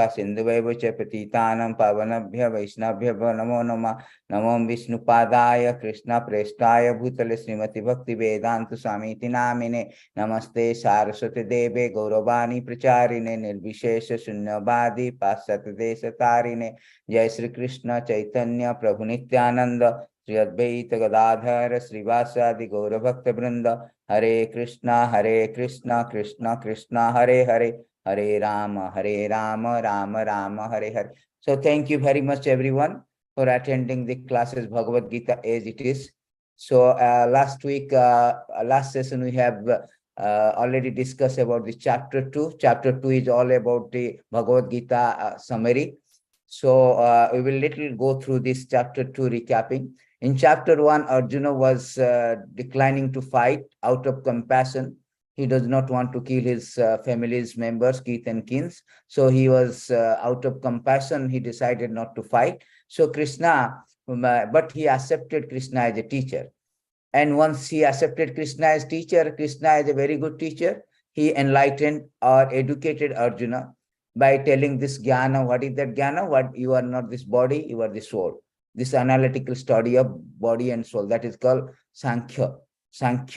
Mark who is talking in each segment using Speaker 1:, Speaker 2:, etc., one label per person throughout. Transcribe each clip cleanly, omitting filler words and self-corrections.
Speaker 1: Kripa Sindhuvaiva cha Patitanam Pavanabhya Vaishnavya Namo Nama Namo Vishnu Padaya Krishna Prestaya Bhutale Srimati Bhakti Vedantu Samiti Namine Namaste Saraswati Deve Gauravani Pracharine Nirvishesha Shunyavadi Pasat Desha Tarine Jai Sri Krishna Chaitanya Prabhu Nityananda Sri Advaita Gadadhara Srivasadi Gaura Bhakta Vrinda Hare Krishna Krishna Krishna Hare Hare Hare Rama Rama Rama Hare Hare. So thank you very much everyone for attending the classes Bhagavad Gita as it is. So last week, last session we have already discussed about the chapter 2. Chapter 2 is all about the Bhagavad Gita summary. So we will little go through this chapter 2 recapping. In chapter 1, Arjuna was declining to fight out of compassion. He does not want to kill his family's members, kith and kins. So he was out of compassion. He decided not to fight. So Krishna, but he accepted Krishna as a teacher. And once he accepted Krishna as teacher, Krishna is a very good teacher. He enlightened or educated Arjuna by telling this jnana. What is that jnana? What you are not this body, you are the soul. This analytical study of body and soul, that is called Sankhya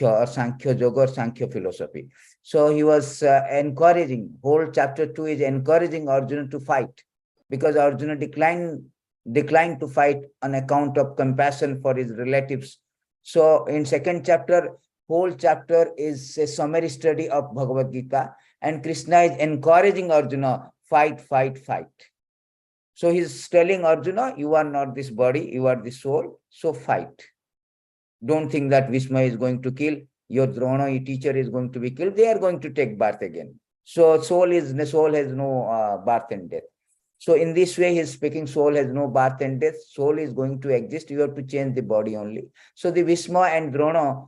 Speaker 1: or Sankhya Yoga or Sankhya philosophy. So he was encouraging, whole chapter 2 is encouraging Arjuna to fight, because Arjuna declined to fight on account of compassion for his relatives. So in second chapter, whole chapter is a summary study of Bhagavad Gita, and Krishna is encouraging Arjuna, fight. So he's telling Arjuna, you are not this body, you are the soul, so fight. Don't think that Bhishma is going to kill, your Drona, your teacher is going to be killed, they are going to take birth again. So soul has no birth and death. So in this way, he's speaking, soul has no birth and death, soul is going to exist, you have to change the body only. So the Bhishma and Drona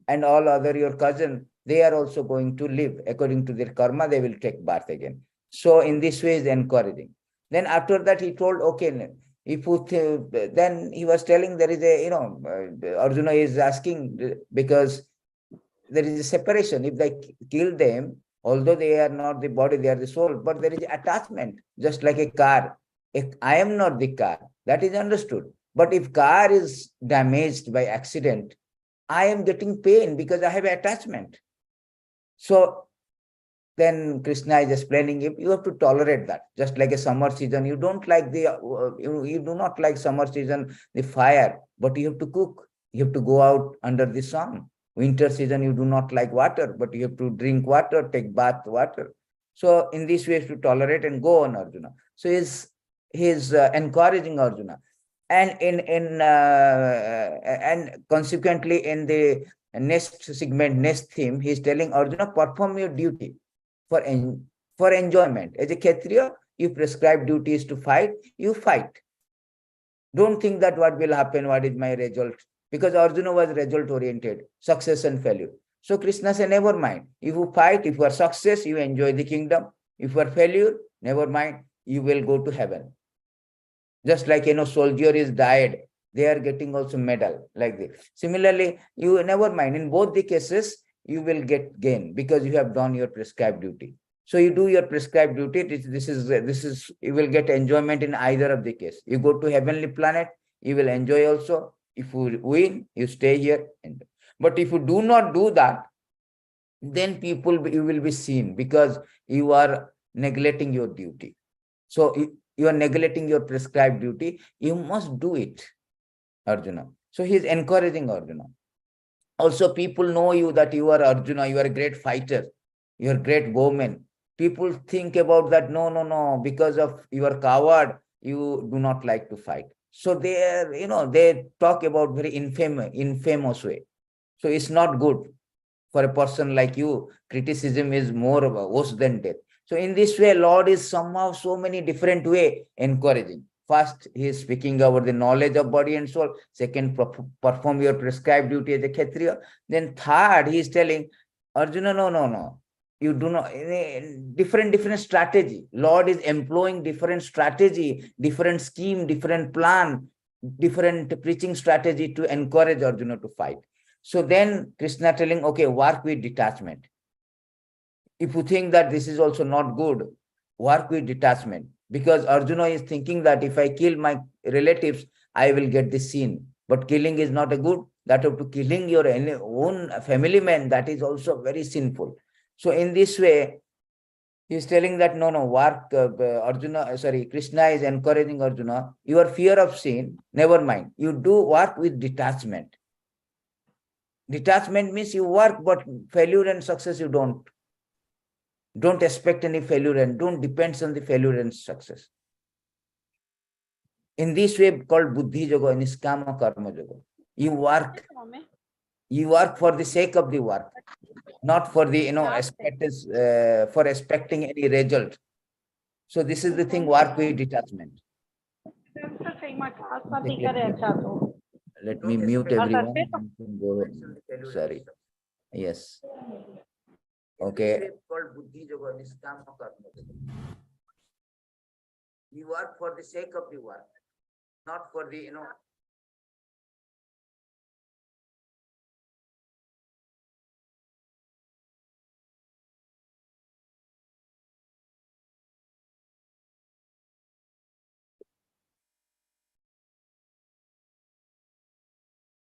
Speaker 1: and all other your cousin, they are also going to live according to their karma, they will take birth again. So in this way is encouraging. Then after that he told, okay, if you then he was telling there is a, Arjuna is asking, because there is a separation. If they kill them, although they are not the body, they are the soul, but there is attachment, just like a car. If I am not the car, that is understood. But if car is damaged by accident, I am getting pain because I have attachment. So then Krishna is explaining, if you have to tolerate that, just like a summer season, you don't like the, you do not like summer season, the fire, but you have to cook, you have to go out under the sun. Winter season, you do not like water, but you have to drink water, take bath water. So in this way, to tolerate and go on, Arjuna. So he's encouraging Arjuna. And and consequently in the next segment, next theme, he's telling Arjuna, perform your duty for enjoyment. As a Kshatriya, you prescribe duties to fight, you fight. Don't think that what will happen, what is my result, because Arjuna was result oriented, success and failure. So Krishna said, never mind. If you fight, if you are success, you enjoy the kingdom. If you are failure, never mind, you will go to heaven. Just like, soldier is died, they are getting also medal like this. Similarly, you never mind. In both the cases, you will get gain because you have done your prescribed duty. So you do your prescribed duty. This is you will get enjoyment in either of the case. You go to heavenly planet, you will enjoy also. If you win, you stay here. But if you do not do that, then you will be seen because you are neglecting your duty. So you are neglecting your prescribed duty. You must do it, Arjuna. So he is encouraging Arjuna. Also, people know you that you are Arjuna, you are a great fighter, you are a great bowman. People think about that, no, because of you are coward, you do not like to fight. So they are, they talk about very infamous way. So it's not good for a person like you. Criticism is more worse than death. So in this way, Lord is somehow so many different way encouraging. First, he is speaking about the knowledge of body and soul. Second, perform your prescribed duty as a Kshatriya. Then third, he is telling Arjuna, no. You do not, different strategy. Lord is employing different strategy, different scheme, different plan, different preaching strategy to encourage Arjuna to fight. So then Krishna telling, okay, work with detachment. If you think that this is also not good, Work with detachment. Because Arjuna is thinking that if I kill my relatives, I will get the sin. But killing is not a good. That of to killing your own family man, that is also very sinful. So in this way, he is telling that no, work, Arjuna, sorry, Krishna is encouraging Arjuna, your fear of sin, never mind. You do work with detachment. Detachment means you work, but failure and success you don't. Don't expect any failure and don't depend on the failure and success. In this way called Buddhi Yoga, Niskama Karma Yoga. You work for the sake of the work, not for the, for expecting any result. So this is the thing, work with detachment. Let me mute everyone. Go ahead. Sorry. Yes. Okay. Called Buddhi Yoga, Niskama Karma Yoga. You work for the sake of the work, not for the,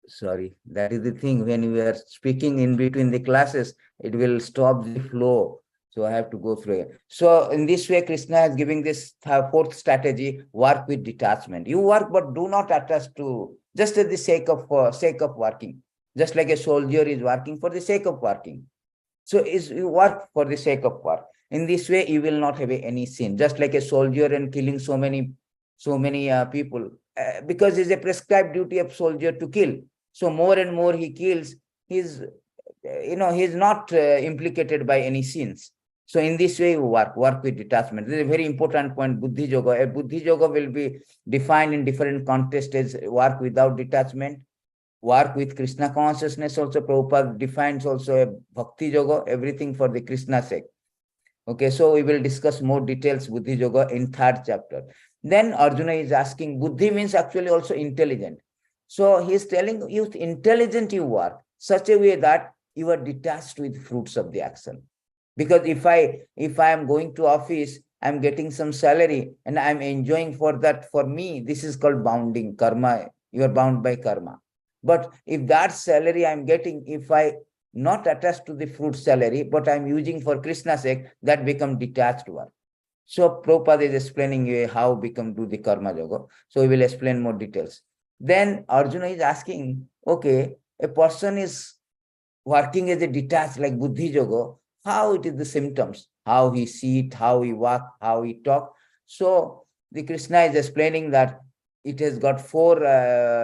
Speaker 1: sorry, that is the thing. When we are speaking in between the classes, it will stop the flow. So I have to go through it. So in this way, Krishna is giving this fourth strategy: work with detachment. You work, but do not attach to just at the sake of working. Just like a soldier is working for the sake of working. So you work for the sake of work. In this way, you will not have any sin. Just like a soldier and killing so many people, because it's a prescribed duty of soldier to kill. So more and more he kills, he's he's not implicated by any sins. So in this way, you work with detachment. This is a very important point. Buddhi Yoga. A Buddhi Yoga will be defined in different contexts as work without detachment, work with Krishna consciousness. Also, Prabhupada defines also a Bhakti Yoga, everything for the Krishna sake. Okay, so we will discuss more details Buddhi Yoga in third chapter. Then Arjuna is asking, Buddhi means actually also intelligent. So he is telling you, intelligent you work, such a way that you are detached with fruits of the action. Because if I am going to office, I'm getting some salary and I'm enjoying for that, for me, this is called bounding karma. You are bound by karma. But if that salary I'm getting, if I not attached to the fruit salary, but I'm using for Krishna's sake, that become detached work. So Prabhupada is explaining you how become do the karma yoga. So we will explain more details. Then Arjuna is asking, okay, a person is working as a detached like Buddhi Yoga, how it is the symptoms, how he sit, how he walk, how he talk. So the Krishna is explaining that it has got four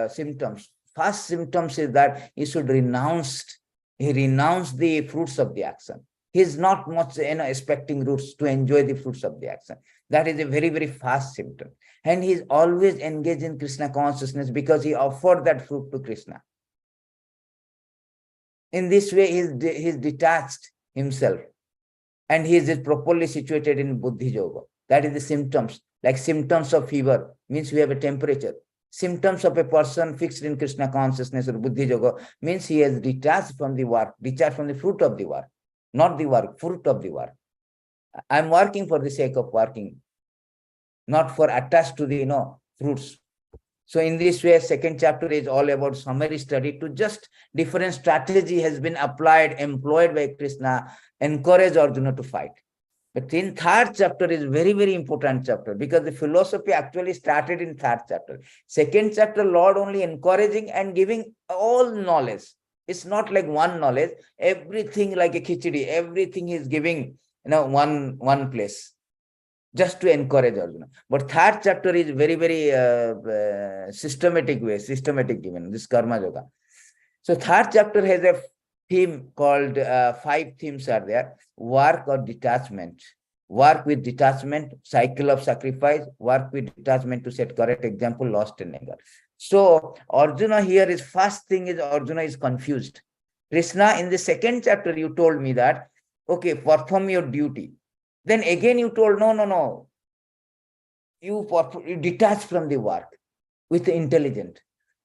Speaker 1: symptoms. First symptoms is that he should renounce the fruits of the action. He is not much expecting roots to enjoy the fruits of the action. That is a very, very fast symptom. And he is always engaged in Krishna consciousness because he offered that fruit to Krishna. In this way, he's detached himself and he is properly situated in Buddhi Yoga. That is the symptoms. Like symptoms of fever means we have a temperature. Symptoms of a person fixed in Krishna consciousness or Buddhi Yoga means he has detached from the work, detached from the fruit of the work, not the work, fruit of the work. I'm working for the sake of working, not for attached to the fruits. So in this way, second chapter is all about summary study to just different strategy has been employed by Krishna, encourage Arjuna to fight. But in third chapter is very, very important chapter because the philosophy actually started in third chapter. Second chapter, Lord only encouraging and giving all knowledge. It's not like one knowledge, everything like a khichdi, everything is giving, one place, just to encourage Arjuna. But third chapter is very, very systematic given, this Karma Yoga. So third chapter has a theme called, 5 themes are there: work or detachment, work with detachment, cycle of sacrifice, work with detachment to set correct example, lost in anger. So Arjuna here is, first thing is Arjuna is confused. Krishna, in the second chapter, you told me that, okay, perform your duty. Then again you told, no, you detach from the work with intelligent.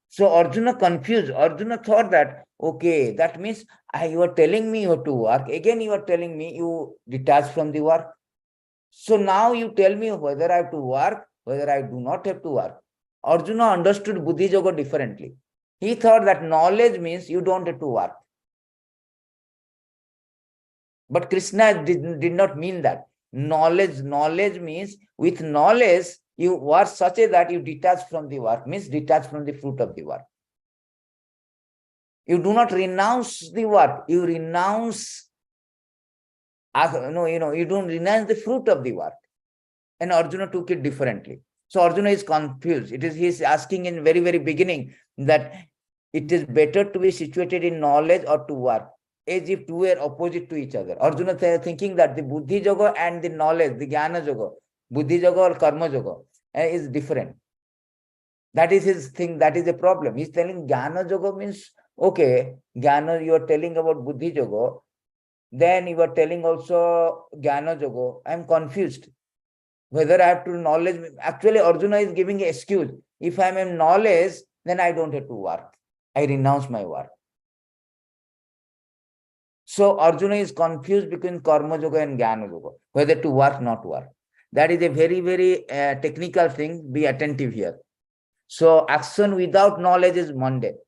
Speaker 1: So Arjuna confused. Arjuna thought that, okay, that means you are telling me you have to work. Again, you are telling me you detach from the work. So now you tell me whether I have to work, whether I do not have to work. Arjuna understood Buddhi Yoga differently. He thought that knowledge means you don't have to work. But Krishna did not mean that. Knowledge means with knowledge, you work such a that you detach from the work, means detach from the fruit of the work. You do not renounce the work, you renounce, you don't renounce the fruit of the work. And Arjuna took it differently. So Arjuna is confused. He's asking in very, very beginning that it is better to be situated in knowledge or to work, as if two were opposite to each other. Arjuna thinking that the Buddhi Yoga and the knowledge, the Jnana Yoga, Buddhi Yoga or Karma Yoga is different. That is his thing, that is the problem. He's telling Jnana Yoga means, okay, Jnana, you are telling about Buddhi Yoga, then you are telling also Jnana Yoga. I'm confused. Whether I have to knowledge, actually Arjuna is giving an excuse. If I am in knowledge, then I don't have to work. I renounce my work. So Arjuna is confused between Karma Yoga and Jnana Yoga, whether to work, not work. That is a very, very technical thing. Be attentive here. So action without knowledge is mundane.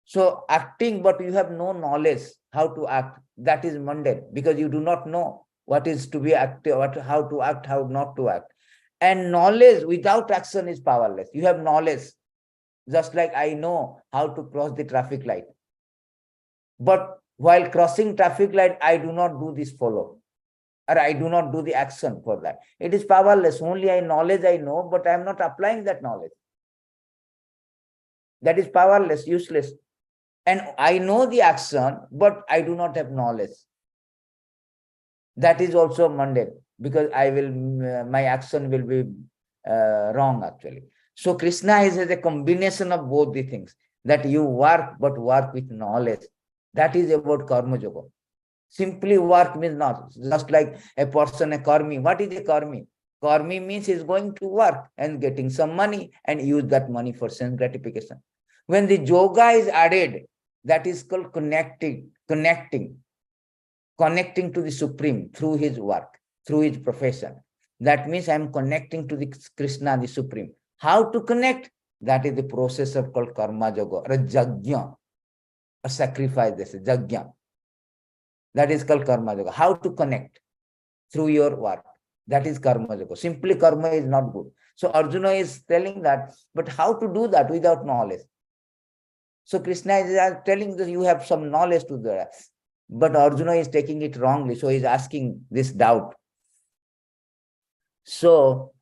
Speaker 1: So acting, but you have no knowledge how to act, that is mundane, because you do not know what is to be active, how to act, how not to act. And knowledge without action is powerless. You have knowledge, just like I know how to cross the traffic light. But while crossing traffic light, I do not do this follow, or I do not do the action for that. It is powerless. Only knowledge I know, but I am not applying that knowledge. That is powerless, useless. And I know the action, but I do not have knowledge. That is also mundane, because my action will be wrong actually. So Krishna is a combination of both the things, that you work, but work with knowledge. That is about Karma Yoga. Simply work means not, just like a person, a karmi. What is a karmi? Karmi means he's going to work and getting some money and use that money for sense gratification. When the yoga is added, that is called connecting to the Supreme through his work, through his profession. That means I am connecting to the Krishna, the Supreme. How to connect? That is the process of called Karma Yoga, or a Jagya, a sacrifice, this is Jagya. That is called Karma Yoga. How to connect? Through your work. That is Karma Yoga. Simply karma is not good. So Arjuna is telling that, but how to do that without knowledge? So Krishna is telling that you have some knowledge to that. But Arjuna is taking it wrongly. So he's asking this doubt. So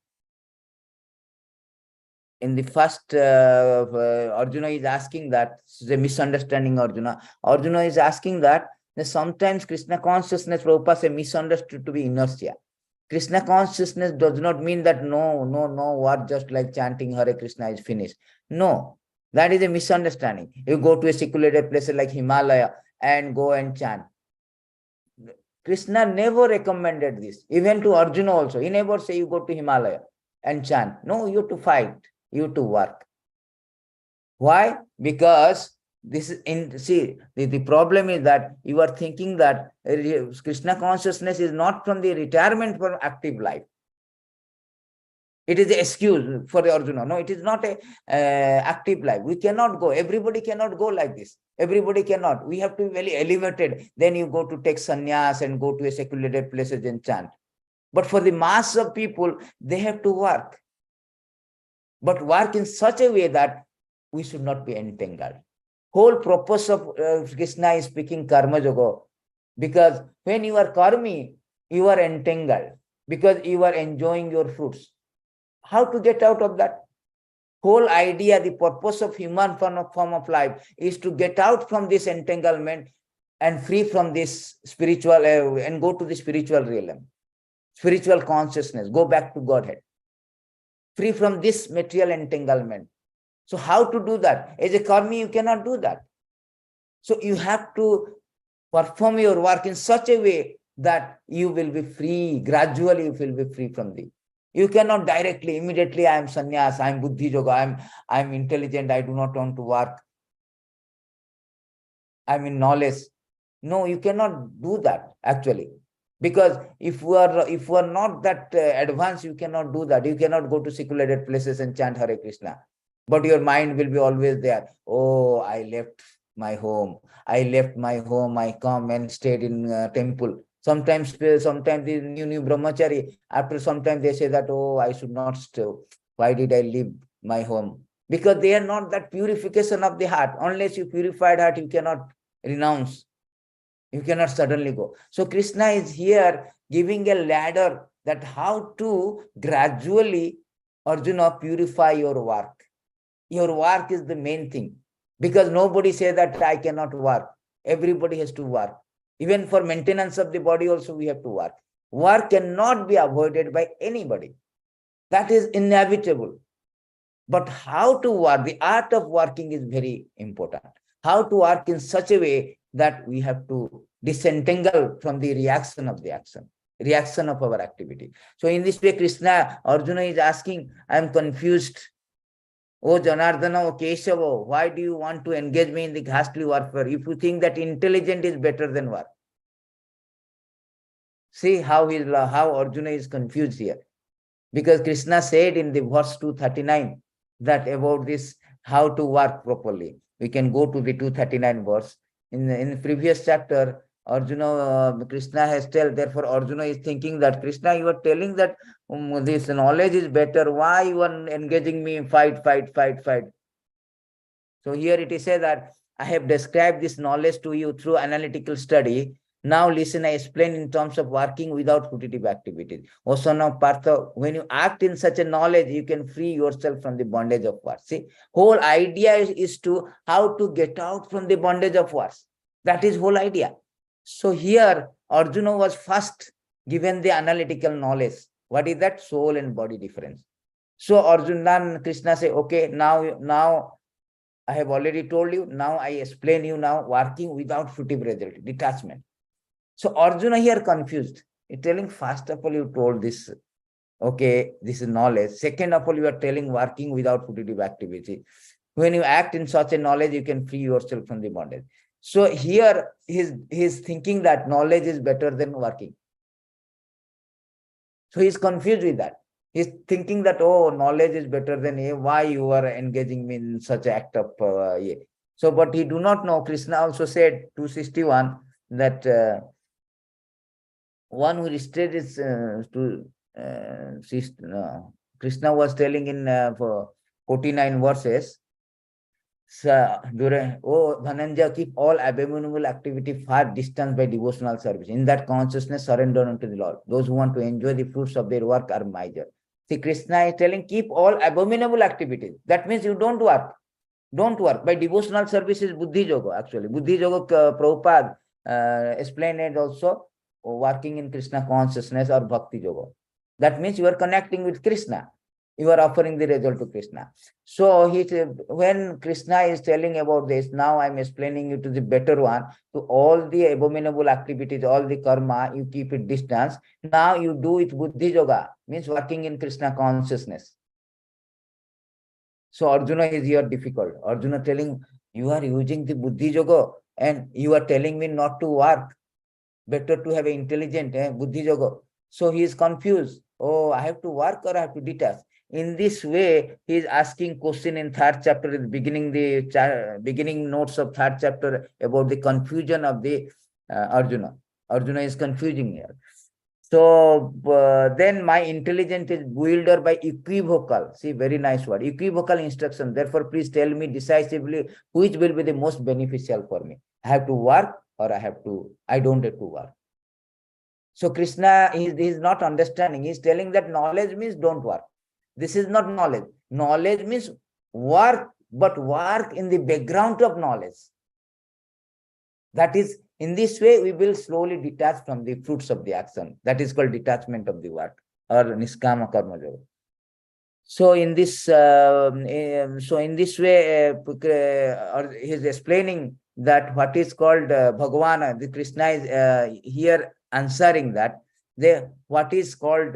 Speaker 1: in the first, Arjuna is asking that, the misunderstanding Arjuna. Arjuna is asking that sometimes Krishna consciousness, Prabhupada say, misunderstood to be inertia. Krishna consciousness does not mean that no, what just like chanting Hare Krishna is finished. No, that is a misunderstanding. You go to a secluded place like Himalaya and go and chant. Krishna never recommended this, even to Arjuna also. He never say you go to Himalaya and chant. No, you have to fight, you have to work. Why? Because this is the problem is that you are thinking that Krishna consciousness is not from the retirement from active life. It is an excuse for the Arjuna. No, it is not a active life. We cannot go. Everybody cannot go like this. Everybody cannot. We have to be very elevated. Then you go to take sannyas and go to a secluded places and chant. But for the mass of people, they have to work. But work in such a way that we should not be entangled. Whole purpose of Krishna is speaking Karma Yoga, because when you are karmi, you are entangled because you are enjoying your fruits. How to get out of that? Whole idea, the purpose of human form of life is to get out from this entanglement and free from this spiritual and go to the spiritual realm, spiritual consciousness, go back to Godhead, free from this material entanglement. So how to do that? As a karmi, you cannot do that. So you have to perform your work in such a way that you will be free, gradually you will be free from the. You cannot directly, immediately, I am sannyas, I am buddhi yoga, I am intelligent, I do not want to work. I am in knowledge. No, you cannot do that actually. Because if you are not that advanced, you cannot do that. You cannot go to secluded places and chant Hare Krishna. But your mind will be always there. Oh, I left my home. I left my home. I come and stayed in temple. Sometimes the new brahmachari, after some time they say that, oh, I should not stay. Why did I leave my home? Because they are not that purification of the heart. Unless you purified heart, you cannot renounce. You cannot suddenly go. So Krishna is here giving a ladder that how to gradually, Arjuna, purify your work. Your work is the main thing. Because nobody says that I cannot work. Everybody has to work. Even for maintenance of the body also we have to work. Work cannot be avoided by anybody. That is inevitable. But how to work, the art of working is very important. How to work in such a way that we have to disentangle from the reaction of the action, reaction of our activity. So in this way, Krishna, Arjuna is asking, I am confused. Oh Janardana, oh Keshava, why do you want to engage me in the ghastly warfare if you think that intelligent is better than work? See how Arjuna is confused here. Because Krishna said in the verse 239 that about this, how to work properly. We can go to the 239 verse. In the previous chapter, Krishna has told, therefore Arjuna is thinking that, Krishna, you are telling that this knowledge is better. Why you are engaging me in fight? So here it is said that I have described this knowledge to you through analytical study. Now listen, I explain in terms of working without fruitive activities. O son of Partha, when you act in such a knowledge, you can free yourself from the bondage of wars. See, whole idea is to how to get out from the bondage of wars. That is whole idea. So here, Arjuna was first given the analytical knowledge. What is that? Soul and body difference. So Arjuna and Krishna say, okay, now I have already told you. Now I explain you now working without fruitive result, detachment. So Arjuna here confused. He's telling, first of all, you told this, okay, this is knowledge. Second of all, you are telling working without fruitive activity. When you act in such a knowledge, you can free yourself from the bondage. So here he's thinking that knowledge is better than working. So he's confused with that. He's thinking that, oh, knowledge is better than why you are engaging me in such act of So, but he do not know. Krishna also said 261 that one who restrained is Krishna was telling in 49 verses. Oh, Dhananjaya, keep all abominable activity far distant by devotional service. In that consciousness, surrender unto the Lord. Those who want to enjoy the fruits of their work are miser. See, Krishna is telling, keep all abominable activities. That means you don't work. Don't work. By devotional service is Buddhi Yoga, actually. Buddhi Yoga, Prabhupada explained it also, working in Krishna consciousness or Bhakti Yoga. That means you are connecting with Krishna. You are offering the result to Krishna. So when Krishna is telling about this, now I'm explaining you to the better one, to all the abominable activities, all the karma, you keep it distance. Now you do it Buddhi Yoga, means working in Krishna consciousness. So Arjuna is here difficult. Arjuna telling, you are using the Buddhi Yoga and you are telling me not to work. Better to have an intelligent Buddhi Yoga. So he is confused. Oh, I have to work or I have to detach. In this way, he is asking question in third chapter, in the beginning notes of third chapter about the confusion of the Arjuna. Arjuna is confusing here. So then my intelligence is builder by equivocal. See, very nice word. Equivocal instruction. Therefore, please tell me decisively which will be the most beneficial for me. I have to work or I don't have to work. So Krishna is not understanding. He's telling that knowledge means don't work. This is not knowledge. Knowledge means work, but work in the background of knowledge. That is, in this way, we will slowly detach from the fruits of the action. That is called detachment of the work or niskama karma yoga. So in this way, he's explaining that what is called Bhagavan, the Krishna is here answering that what is called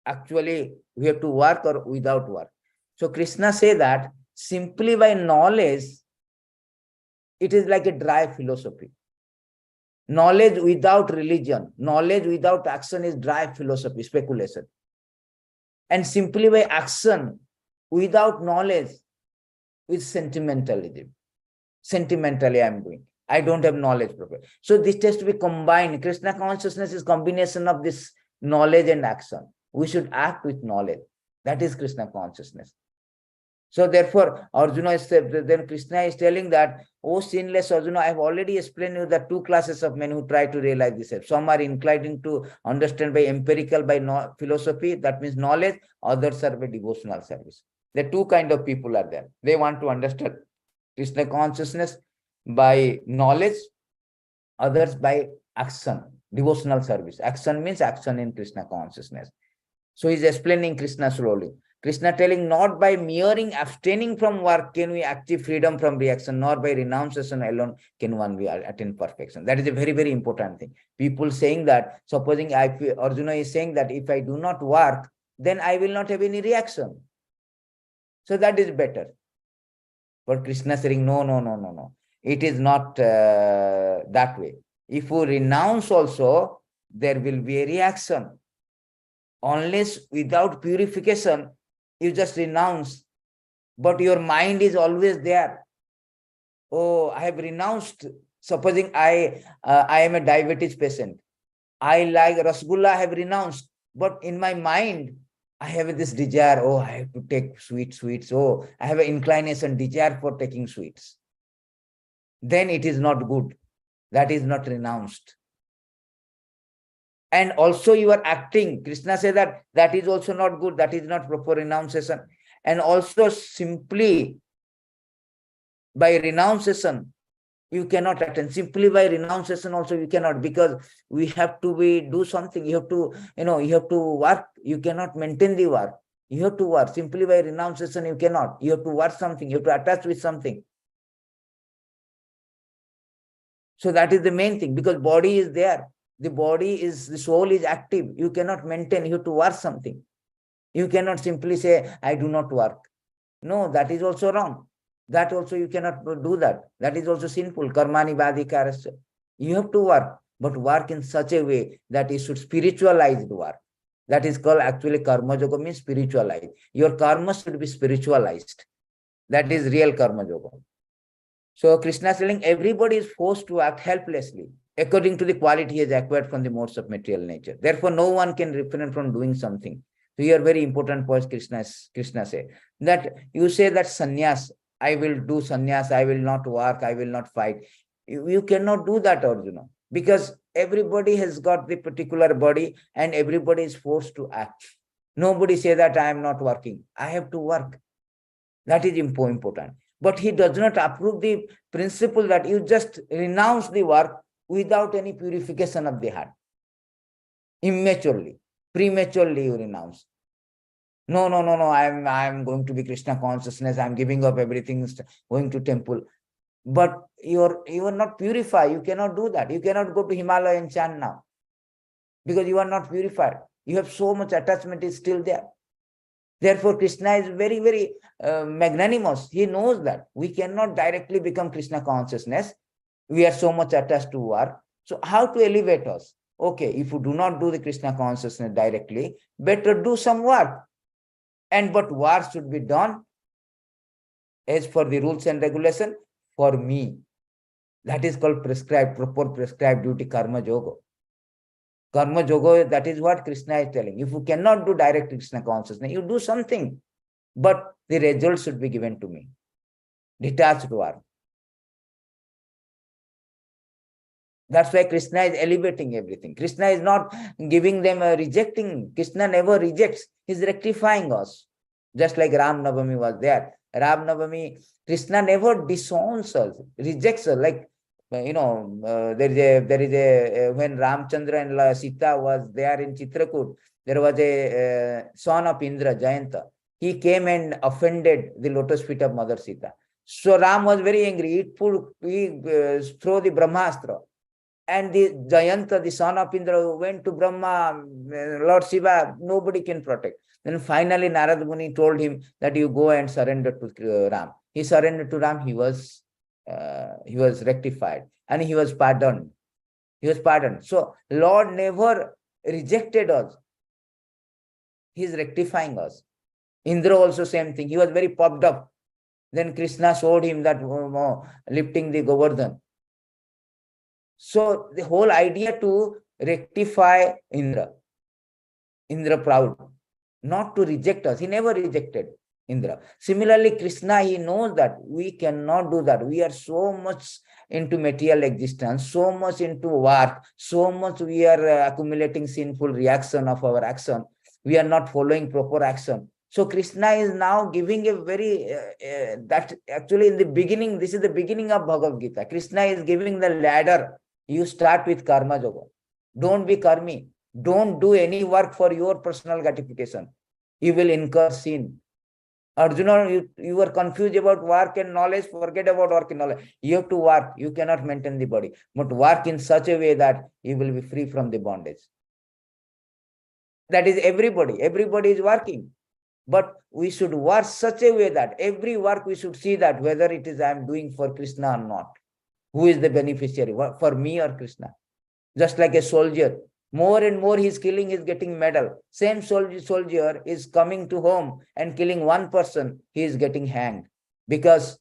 Speaker 1: actually we have to work or without work. So Krishna say that simply by knowledge, it is like a dry philosophy. Knowledge without religion, knowledge without action is dry philosophy, speculation. And simply by action, without knowledge, is sentimentalism. Sentimentally, I'm doing. I don't have knowledge properly. So this has to be combined. Krishna consciousness is combination of this knowledge and action. We should act with knowledge. That is Krishna consciousness. So therefore, Arjuna is then Krishna is telling that, oh sinless Arjuna, I have already explained you the two classes of men who try to realize this. Some are inclined to understand by empirical, by philosophy, that means knowledge. Others are by devotional service. The two kind of people are there. They want to understand Krishna consciousness by knowledge, others by action, devotional service. Action means action in Krishna consciousness. So he's explaining Krishna slowly. Krishna telling, not by merely abstaining from work can we achieve freedom from reaction, nor by renunciation alone can one be attain perfection. That is a very, very important thing. People saying that, supposing Arjuna is saying that if I do not work, then I will not have any reaction. So that is better. But Krishna saying, no, no, no, no, no. It is not that way. If you renounce also, there will be a reaction. Unless without purification, you just renounce, but your mind is always there. Oh, I have renounced. Supposing I am a diabetes patient. I like rasgulla, I have renounced, but in my mind, I have this desire. Oh, I have to take sweets. Oh, I have an inclination, desire for taking sweets. Then it is not good. That is not renounced. And also you are acting. Krishna said that that is also not good. That is not proper renunciation. And also simply by renunciation, you cannot attain. Simply by renunciation also you cannot, because we have to do something. You have to, you have to work. You cannot maintain the work. You have to work. Simply by renunciation you cannot. You have to work something. You have to attach with something. So that is the main thing, because body is there. The soul is active. You cannot maintain. You have to work something. You cannot simply say, I do not work. No, that is also wrong. That also you cannot do that. That is also sinful. Karmani vadhikarasya. You have to work, but work in such a way that you should spiritualize the work. That is called actually karma yoga, means spiritualized. Your karma should be spiritualized. That is real karma yoga. So Krishna is telling everybody is forced to act helplessly according to the quality he has acquired from the modes of material nature. Therefore, no one can refrain from doing something. So here very important point Krishna say that you say that sannyas, I will do sannyas, I will not work, I will not fight. You cannot do that, Arjuna, because everybody has got the particular body and everybody is forced to act. Nobody say that I am not working. I have to work. That is important. But he does not approve the principle that you just renounce the work without any purification of the heart. Immaturely, prematurely you renounce. No, I am going to be Krishna consciousness. I am giving up everything, going to temple. But you are not purified. You cannot do that. You cannot go to Himalaya and chant now, because you are not purified. You have so much attachment is still there. Therefore, Krishna is very, very magnanimous. He knows that we cannot directly become Krishna consciousness. We are so much attached to work. So how to elevate us? Okay, if you do not do the Krishna consciousness directly, better do some work. But work should be done as for the rules and regulation for me. That is called prescribed, proper prescribed duty, karma yoga. Karma yoga, that is what Krishna is telling. If you cannot do direct Krishna consciousness, you do something, but the result should be given to me. Detached work. That's why Krishna is elevating everything. Krishna is not giving them a rejecting. Krishna never rejects. He's rectifying us. Just like Ram Navami was there. Ram Navami, Krishna never disowns us, rejects us. Like, there is a when Ramchandra and Sita was there in Chitrakoot, there was a son of Indra, Jayanta. He came and offended the lotus feet of Mother Sita. So Ram was very angry. He threw the Brahmastra. And the Jayanta, the son of Indra, went to Brahma, Lord Shiva, nobody can protect. Then finally Narad Muni told him that you go and surrender to Ram. He surrendered to Ram. He was rectified and he was pardoned. He was pardoned. So Lord never rejected us. He is rectifying us. Indra also same thing. He was very puffed up. Then Krishna showed him that lifting the Govardhan. So the whole idea to rectify Indra proud, not to reject us. He never rejected Indra. Similarly, Krishna, he knows that we cannot do that. We are so much into material existence, so much into work, so much we are accumulating sinful reaction of our action. We are not following proper action. So Krishna is now giving a very, that actually in the beginning, this is the beginning of Bhagavad Gita. Krishna is giving the ladder. You start with karma yoga. Don't be karmi. Don't do any work for your personal gratification. You will incur sin. Arjuna, you were confused about work and knowledge. Forget about work and knowledge. You have to work. You cannot maintain the body. But work in such a way that you will be free from the bondage. That is everybody. Everybody is working. But we should work such a way that every work we should see that whether it is I am doing for Krishna or not. Who is the beneficiary? For me or Krishna? Just like a soldier. More and more he's killing, is getting medal. Same soldier is coming to home and killing one person, he is getting hanged. Because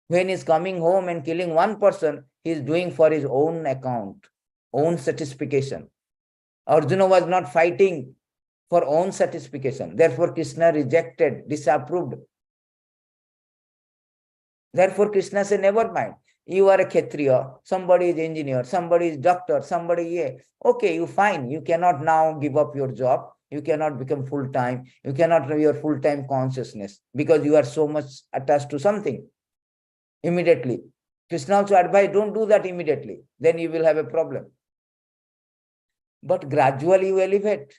Speaker 1: when he's coming home and killing one person, he's doing for his own account, own satisfaction. Arjuna was not fighting for own satisfaction. Therefore, Krishna rejected, disapproved. Therefore, Krishna said, never mind. You are a Kshatriya, somebody is engineer, somebody is doctor, somebody, okay, you fine. You cannot now give up your job. You cannot become full-time. You cannot have your full-time consciousness because you are so much attached to something. Immediately. Krishna also advised, don't do that immediately. Then you will have a problem. But gradually you elevate.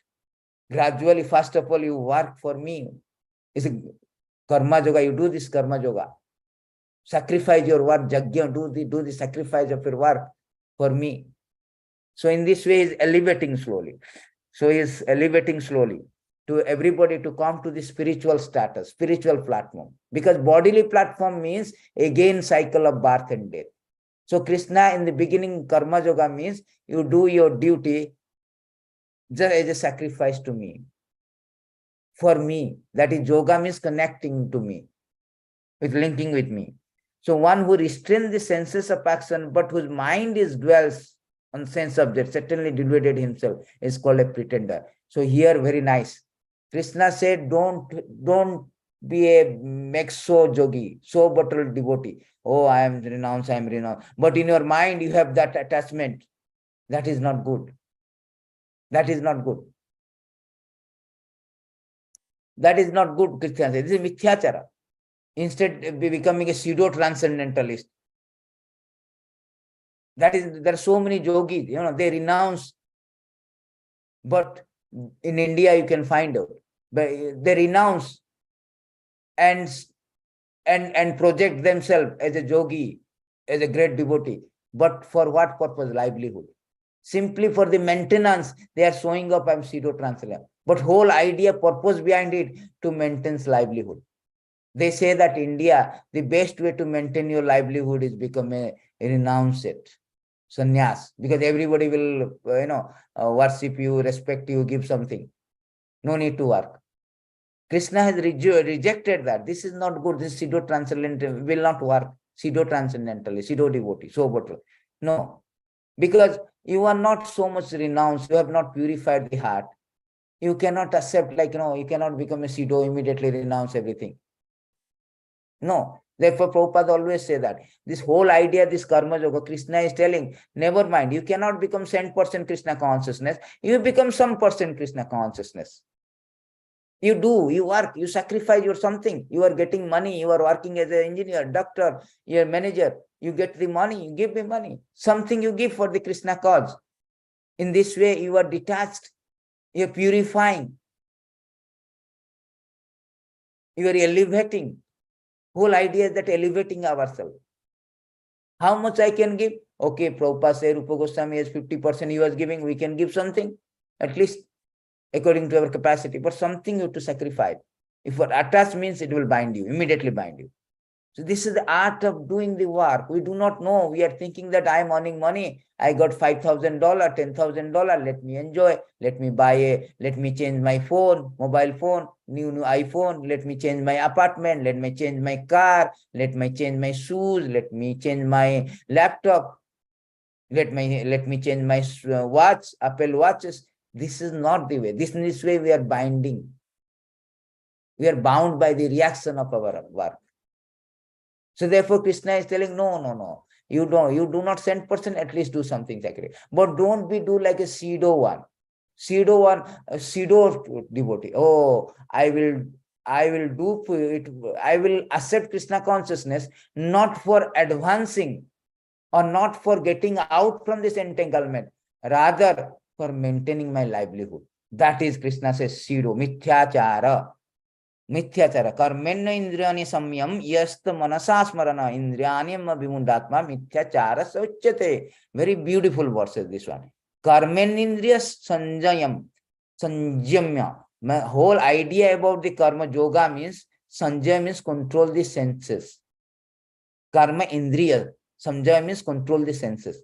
Speaker 1: Gradually, first of all, you work for me. It's a karma yoga. You do this karma yoga. Sacrifice your work, Jagya, do the sacrifice of your work for me. So in this way, he's elevating slowly. So he's elevating slowly to everybody to come to the spiritual status, spiritual platform. Because bodily platform means again cycle of birth and death. So Krishna in the beginning, karma yoga means you do your duty just as a sacrifice to me. For me, that is yoga means connecting to me, with linking with me. So one who restrains the senses of action, but whose mind is dwells on sense objects, certainly deluded himself, is called a pretender. So here, very nice. Krishna said, don't be a mexo yogi, so bottled devotee. Oh, I am renounced. But in your mind, you have that attachment. That is not good. That is not good. That is not good, Krishna said. This is mithyachara. Instead, becoming a pseudo-transcendentalist. That is, there are so many yogis, they renounce. But in India, you can find out. But they renounce and project themselves as a yogi, as a great devotee. But for what purpose? Livelihood. Simply for the maintenance, they are showing up, I'm pseudo-transcendental. But whole idea, purpose behind it, to maintain livelihood. They say that India, the best way to maintain your livelihood is become a renounced sannyas, because everybody will, worship you, respect you, give something. No need to work. Krishna has rejected that. This is not good. This pseudo-transcendental will not work. Pseudo-transcendental, pseudo-devotee, so bottle. No, because you are not so much renounced. You have not purified the heart. You cannot accept, you cannot become a pseudo, immediately renounce everything. No. Therefore, Prabhupada always say that this whole idea, this karma yoga, Krishna is telling, never mind, you cannot become 100% Krishna consciousness. You become some percent Krishna consciousness. You do, you work, you sacrifice your something. You are getting money, you are working as an engineer, doctor, you are manager. You get the money, you give me money. Something you give for the Krishna cause. In this way, you are detached. You are purifying. You are elevating. Whole idea is that elevating ourselves. How much I can give? Okay, Prabhupada said Rupa Goswami has 50%, he was giving, we can give something, at least according to our capacity, but something you have to sacrifice. If what attached means, it will bind you, immediately bind you. So this is the art of doing the work. We do not know. We are thinking that I am earning money. I got $5,000, $10,000. Let me enjoy. Let me let me change my phone, mobile phone, new iPhone. Let me change my apartment. Let me change my car. Let me change my shoes. Let me change my laptop. Let me change my watch, Apple watches. This is not the way. This way we are binding. We are bound by the reaction of our work. So therefore, Krishna is telling, no. You do not send person, at least do something sacred. But don't do like a pseudo one. A pseudo devotee. Oh, I will do it. I will accept Krishna consciousness, not for advancing or not for getting out from this entanglement, rather for maintaining my livelihood. That is Krishna says pseudo, mithyachara. Mithyachara, karmenna indriyani samyam yast manasa smarana indriyanyam vimundatma mithyachara sauchyate. Very beautiful verses, this one. Karmenindriya sanjayam, sanjamya. My whole idea about the karma yoga means, sanjaya means control the senses. Karma indriya, sanjaya means control the senses.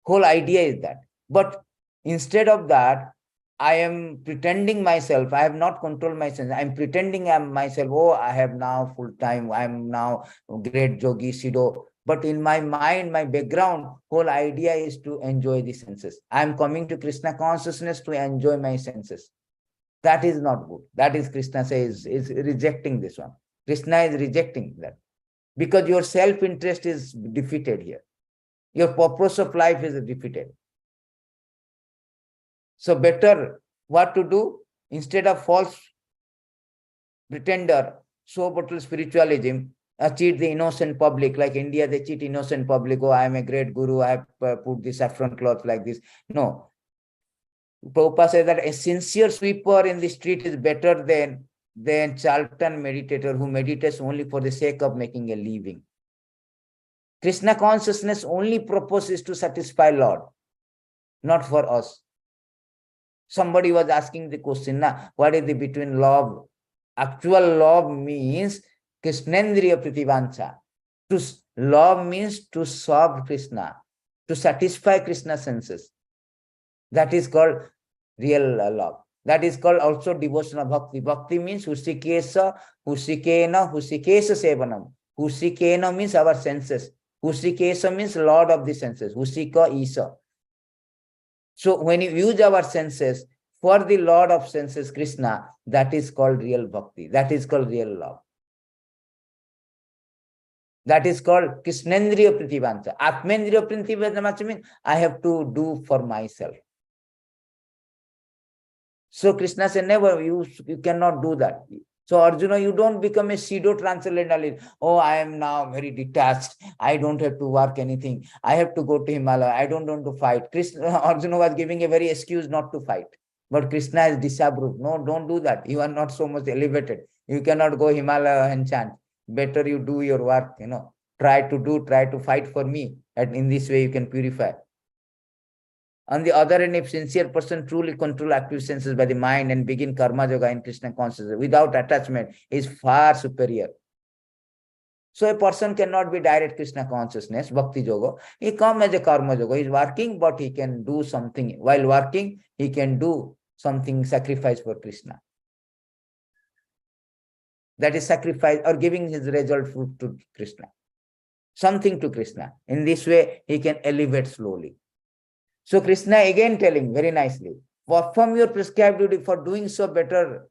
Speaker 1: Whole idea is that. But instead of that, I am pretending myself. I have not controlled my senses. I'm pretending I'm myself. Oh, I have now full time. I'm now great yogi, Siddho. But in my mind, my background, whole idea is to enjoy the senses. I'm coming to Krishna consciousness to enjoy my senses. That is not good. That is Krishna says, is rejecting this one. Krishna is rejecting that. Because your self-interest is defeated here. Your purpose of life is defeated. So better what to do? Instead of false pretender, show bottle spiritualism, cheat the innocent public. Like India, they cheat innocent public. Oh, I am a great guru. I have put this saffron cloth like this. No. Prabhupada says that a sincere sweeper in the street is better than charlatan meditator who meditates only for the sake of making a living. Krishna consciousness only purpose is to satisfy Lord, not for us. Somebody was asking the question, what is the between love? Actual love means Krishnendriya Pritivancha. To love means to serve Krishna, to satisfy Krishna's senses. That is called real love. That is called also devotional bhakti. Bhakti means husikesa, husikena, husikesa sevanam. Husikena means our senses. Husikesa means Lord of the senses. Husika Isa. So when you use our senses for the Lord of senses, Krishna, that is called real bhakti. That is called real love. That is called Krishnendriya Pritivancha. Atmendriya Pritivancha means I have to do for myself. So Krishna said, never, you cannot do that. So Arjuna, you don't become a pseudo transcendentalist. Oh, I am now very detached. I don't have to work anything. I have to go to Himalaya. I don't want to fight. Arjuna was giving a very excuse not to fight. But Krishna is disapproved. No, don't do that. You are not so much elevated. You cannot go Himalaya and chant. Better you do your work, Try to fight for me. And in this way you can purify. On the other hand, if sincere person truly control active senses by the mind and begin karma yoga in Krishna consciousness without attachment, is far superior. So a person cannot be direct Krishna consciousness, bhakti yoga. He comes as a karma yoga. He is working, but he can do something. While working, he can do something sacrifice for Krishna. That is sacrifice or giving his result fruit to Krishna. Something to Krishna. In this way, he can elevate slowly. So Krishna again telling very nicely, perform your prescribed duty, for doing so better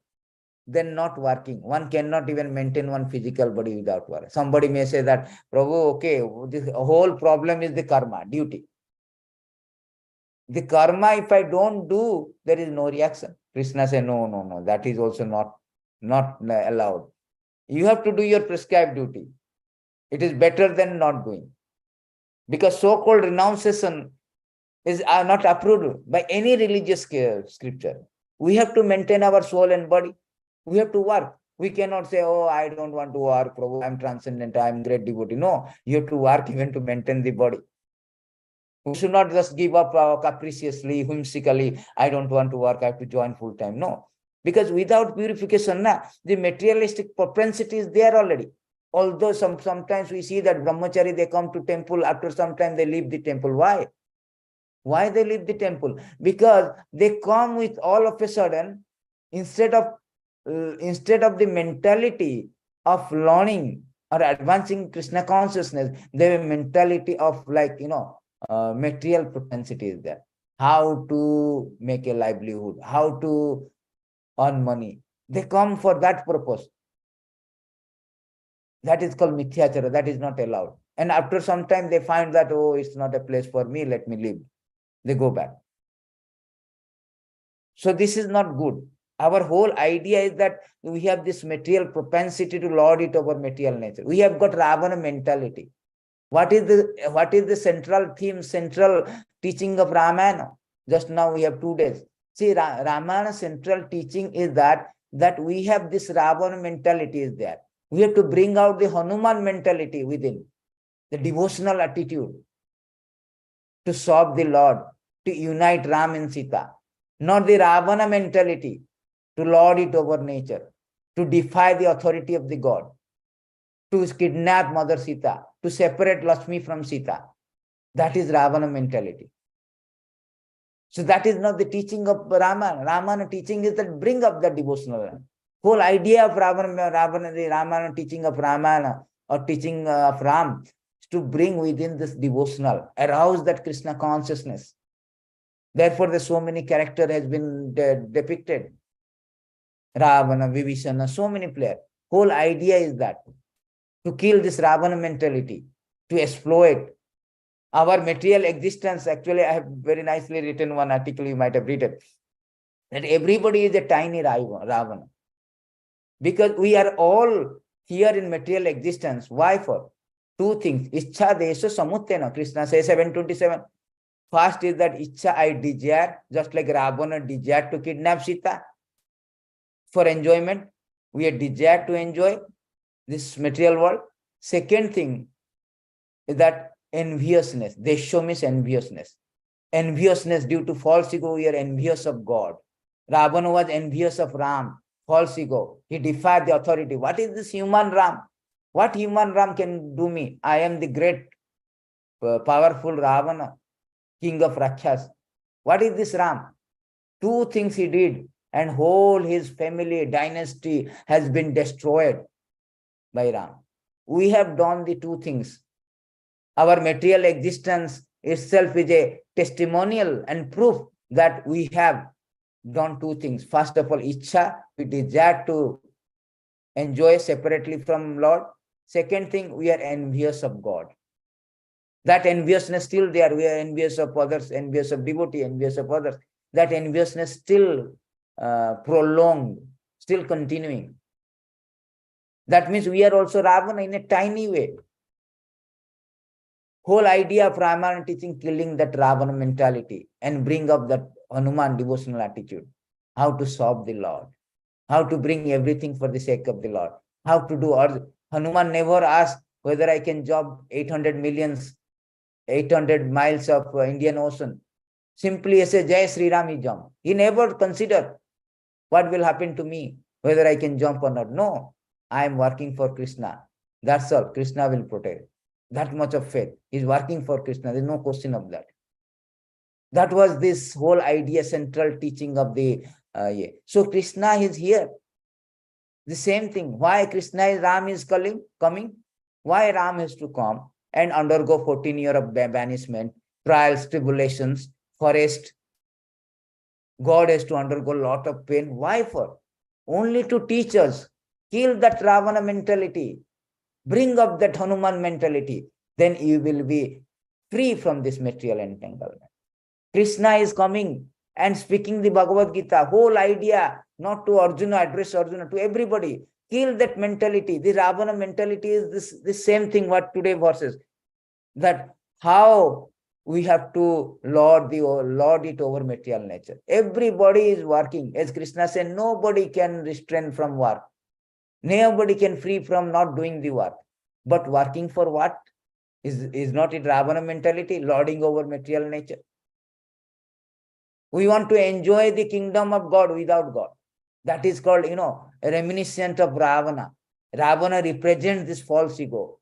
Speaker 1: than not working. One cannot even maintain one physical body without work. Somebody may say that, Prabhu, okay, this whole problem is the karma, duty. The karma, if I don't do, there is no reaction. Krishna said, no, that is also not allowed. You have to do your prescribed duty. It is better than not doing. Because so-called renunciation is not approved by any religious scripture. We have to maintain our soul and body. We have to work. We cannot say, oh, I don't want to work, Prabhu, I'm transcendent, I'm great devotee. No, you have to work even to maintain the body. We should not just give up capriciously, whimsically, I don't want to work, I have to join full time. No, because without purification, the materialistic propensity is there already. Although sometimes we see that brahmachari, they come to temple, after some time they leave the temple. Why? Why they leave the temple? Because they come with all of a sudden, instead of the mentality of learning or advancing Krishna consciousness, they have a mentality of material propensity is there. How to make a livelihood, how to earn money. They come for that purpose. That is called mithyachara. That is not allowed. And after some time, they find that, oh, it's not a place for me, let me leave. They go back. So this is not good. Our whole idea is that we have this material propensity to lord it over material nature. We have got Ravana mentality. What is the central theme, central teaching of Ramayana? Just now we have 2 days. See, Ramayana central teaching is that we have this Ravana mentality is there. We have to bring out the Hanuman mentality within, the devotional attitude to serve the Lord, to unite Ram and Sita. Not the Ravana mentality to lord it over nature, to defy the authority of the God, to kidnap Mother Sita, to separate Lakshmi from Sita. That is Ravana mentality. So that is not the teaching of Ramana. Ramana teaching is that bring up the devotional. Whole idea of the Ramana teaching of Ramana or teaching of Ram is to bring within this devotional, arouse that Krishna consciousness. Therefore, the so many character has been depicted. Ravana, Vibhishana, so many players. Whole idea is that to kill this Ravana mentality, to exploit our material existence. Actually, I have very nicely written one article, you might have read it, that everybody is a tiny Ravana. Because we are all here in material existence. Why for? 2 things. Ichha desha samuttena. Krishna says 7:27. First is that Ichha, I desire, just like Ravana desired to kidnap Sita for enjoyment. We are desired to enjoy this material world. Second thing is that enviousness. Desho means enviousness. Enviousness due to false ego, we are envious of God. Ravana was envious of Ram, false ego. He defied the authority. What is this human Ram? What human Ram can do me? I am the great, powerful Ravana, king of Rakshas. What is this Ram? 2 things he did, and whole his family dynasty has been destroyed by Ram. We have done the 2 things. Our material existence itself is a testimonial and proof that we have done 2 things. First of all, Ichha, we desire to enjoy separately from Lord. Second thing, we are envious of God. That enviousness still there. We are envious of others, envious of devotee, envious of others. That enviousness still prolonged, still continuing. That means we are also Ravana in a tiny way. Whole idea of Ramayana teaching, killing that Ravana mentality and bring up that Hanuman devotional attitude. How to serve the Lord. How to bring everything for the sake of the Lord. How to do. Hanuman never asked whether I can jump 800 miles of Indian Ocean. Simply as a Jai Sri Ram, he jumped. He never considered what will happen to me, whether I can jump or not. No, I am working for Krishna. That's all. Krishna will protect. That much of faith. He's working for Krishna. There's no question of that. That was this whole idea, central teaching of the So Krishna is here. The same thing. Why Ram is coming? Why Ram has to come and undergo 14 years of banishment, trials, tribulations, forest? God has to undergo a lot of pain. Why for? Only to teach us. Kill that Ravana mentality. Bring up that Hanuman mentality. Then you will be free from this material entanglement. Krishna is coming and speaking the Bhagavad Gita. Whole idea, not to Arjuna, address Arjuna, to everybody. Kill that mentality. The Ravana mentality is this same thing what today verses. That how we have to lord it over material nature. Everybody is working. As Krishna said, nobody can restrain from work. Nobody can free from not doing the work. But working for what? Is not it Ravana mentality, lording over material nature? We want to enjoy the kingdom of God without God. That is called, a reminiscent of Ravana. Ravana represents this false ego.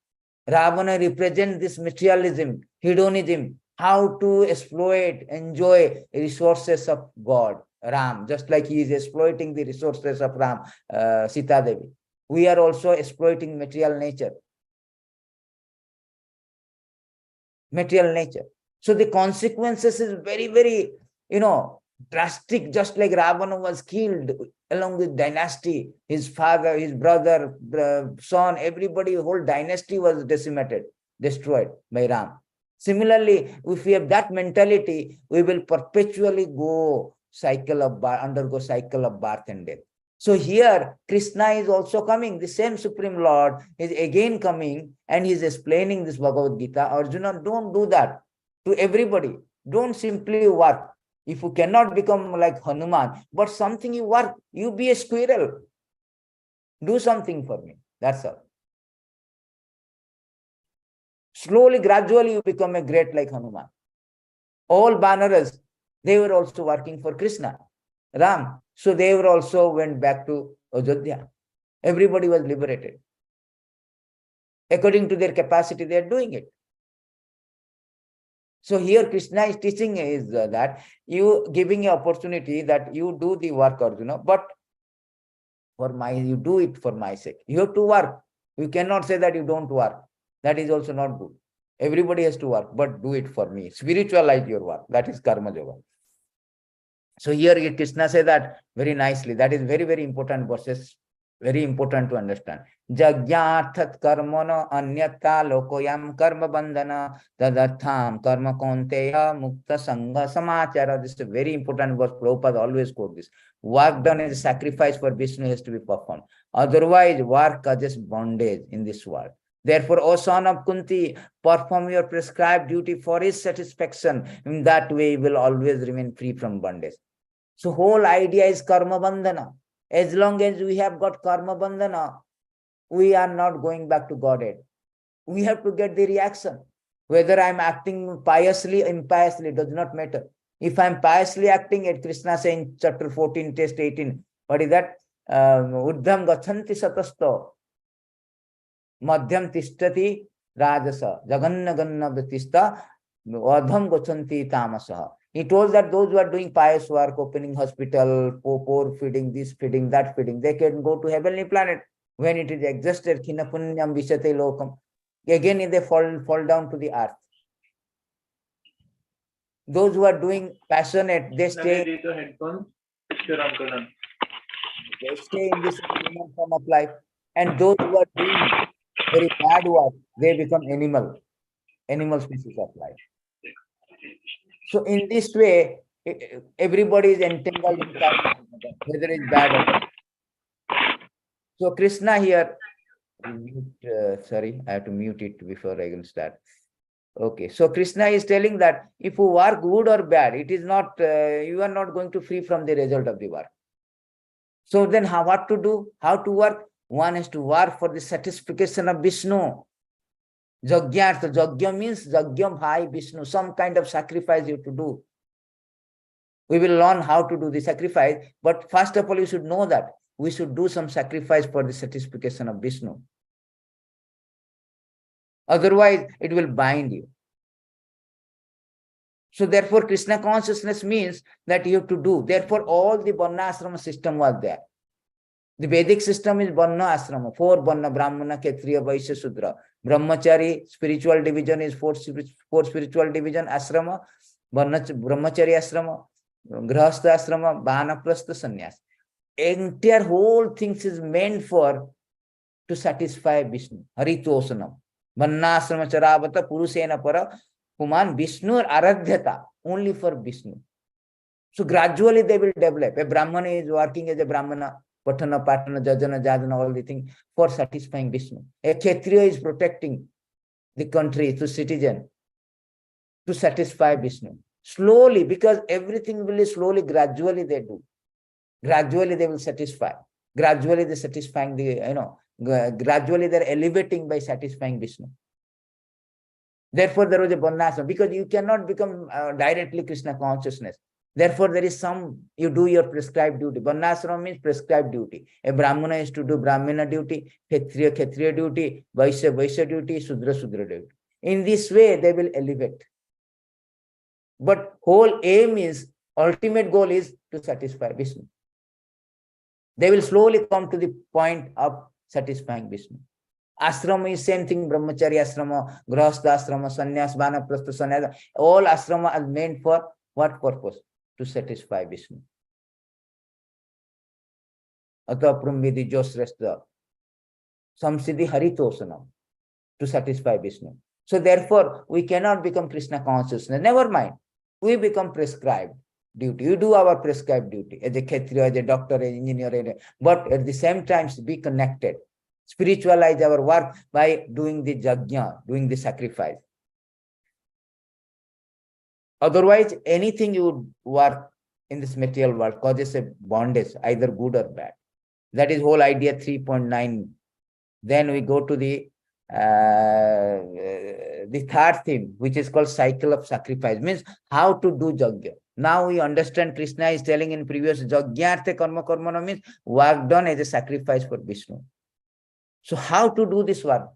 Speaker 1: Ravana represents this materialism, hedonism, how to exploit, enjoy resources of God, Ram, just like he is exploiting the resources of Ram, Sita Devi. We are also exploiting material nature. So the consequences is very, very, drastic, just like Ravana was killed along with dynasty, his father, his brother, son, everybody, whole dynasty was decimated, destroyed by Ram. Similarly, if we have that mentality, we will perpetually undergo cycle of birth and death. So here, Krishna is also coming. The same Supreme Lord is again coming and he is explaining this Bhagavad Gita. Arjuna, don't do that to everybody. Don't simply work. If you cannot become like Hanuman, but something you work, you be a squirrel. Do something for me. That's all. Slowly, gradually, you become a great like Hanuman. All Banaras, they were also working for Krishna, Ram. So they were also went back to Ajodhya. Everybody was liberated. According to their capacity, they are doing it. So here Krishna is teaching is that you giving an opportunity that you do the work, Arjuna, but you do it for my sake. You have to work. You cannot say that you don't work. That is also not good. Everybody has to work, but do it for me. Spiritualize your work. That is karma yoga. So here Krishna says that very nicely. That is very, very important verses. Very important to understand. Jagyarthat karmana anyata lokoyam karma bandhana tadartham karma konteya mukta sangha samachara. This is a very important verse. Prabhupada always quote this. Work done as a sacrifice for Vishnu has to be performed. Otherwise, work causes bondage in this world. Therefore, O son of Kunti, perform your prescribed duty for his satisfaction. In that way, you will always remain free from bondage. So whole idea is karma bandhana. As long as we have got karma bandhana, we are not going back to Godhead. We have to get the reaction. Whether I'm acting piously, impiously, does not matter. If I'm piously acting, at Krishna saying chapter 14, text 18, what is that? Uddham gachanti satasto, madhyam tishtati rajasa, jaganna ganna vritista, adham gachanti tamasa. He told that those who are doing pious work, opening hospital, poor feeding, this feeding, that feeding, they can go to heavenly planet when it is exhausted. Khina punyam vishate lokam. Again, they fall down to the earth. Those who are doing passionate, they stay. They stay in this human form of life. And those who are doing very bad work, they become animal species of life. So in this way, everybody is entangled in karma, whether it's bad or not. So Krishna here, sorry, I have to mute it before I will start. Okay, so Krishna is telling that if you work good or bad, it is not, you are not going to free from the result of the work. So then what to do? How to work? One has to work for the satisfaction of Vishnu. Jagyartha. Jagya means Jagyam Bhai Vishnu, some kind of sacrifice you have to do. We will learn how to do the sacrifice, but first of all, you should know that we should do some sacrifice for the satisfaction of Vishnu. Otherwise, it will bind you. So therefore, Krishna consciousness means that you have to do. Therefore, all the Varna Ashrama system was there. The Vedic system is Varna Ashrama, 4 Varna, Brahmana, Kshatriya, Vaishya, Sudra. Brahmachari, spiritual division is 4 spiritual division, Ashrama, Brahmachari Ashrama, Grahastha Ashrama, Vanaprastha, Sannyas. Entire whole things is meant for to satisfy Vishnu. Haritosanam. Varna Ashrama Charavata, Purusena Para, Kuman, Vishnu Aradhyata, only for Vishnu. So gradually they will develop. A Brahmana is working as a Brahmana, Patana, Patana, Jajana, Jajana, all the things for satisfying Vishnu. A Kshatriya is protecting the country, the citizen, to satisfy Vishnu. Slowly, because everything will slowly, gradually they do. Gradually they will satisfy. Gradually they're satisfying the, gradually they're elevating by satisfying Vishnu. Therefore, there was a Varnasana, because you cannot become directly Krishna consciousness. Therefore, there is some, you do your prescribed duty. Varnashrama means prescribed duty. A Brahmana is to do Brahmana duty, Kshatriya duty, Vaishya duty, Shudra duty. In this way, they will elevate. But whole aim is, ultimate goal is to satisfy Vishnu. They will slowly come to the point of satisfying Vishnu. Ashrama is same thing, brahmacharya ashrama, grahastha ashrama, sannyas, vanaprastha, sannyas. All ashrama are meant for what purpose? To satisfy Vishnu. Atha prumvidi josrestha, samsiddhi haritosana, to satisfy Vishnu. So therefore, we cannot become Krishna consciousness. Never mind. We become prescribed duty. You do our prescribed duty as a Kshatriya, as a doctor, as an engineer, but at the same time be connected. Spiritualize our work by doing the yajna, doing the sacrifice. Otherwise, anything you work in this material world causes a bondage, either good or bad. That is whole idea 3.9. Then we go to the third theme, which is called cycle of sacrifice, means how to do yajna. Now we understand Krishna is telling in previous yajnartha karma karmana means work done as a sacrifice for Vishnu. So how to do this work?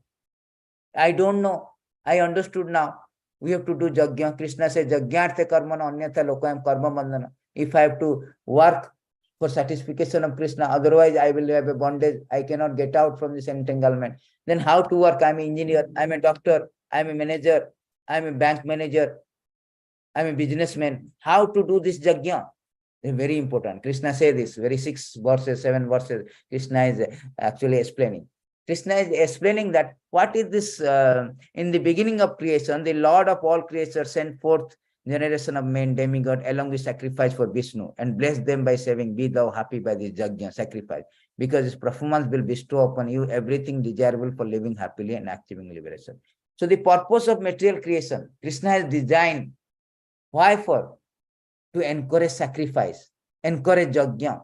Speaker 1: I don't know. I understood now. We have to do yajna. Krishna says yajnartha karmana anyatha lokayam karma bandhana. If I have to work for satisfaction of Krishna, otherwise I will have a bondage. I cannot get out from this entanglement. Then how to work? I'm an engineer, I'm a doctor, I'm a manager, I'm a bank manager, I'm a businessman. How to do this yajna? Very important. Krishna says this, very 6 verses, 7 verses. Krishna is actually explaining. Krishna is explaining that what is this, in the beginning of creation, the Lord of all creatures sent forth generation of men, demigod, along with sacrifice for Vishnu, and bless them by saying, be thou happy by this yajna, sacrifice, because his performance will bestow upon you everything desirable for living happily and achieving liberation. So the purpose of material creation, Krishna has designed. Why for? To encourage sacrifice, encourage yajna.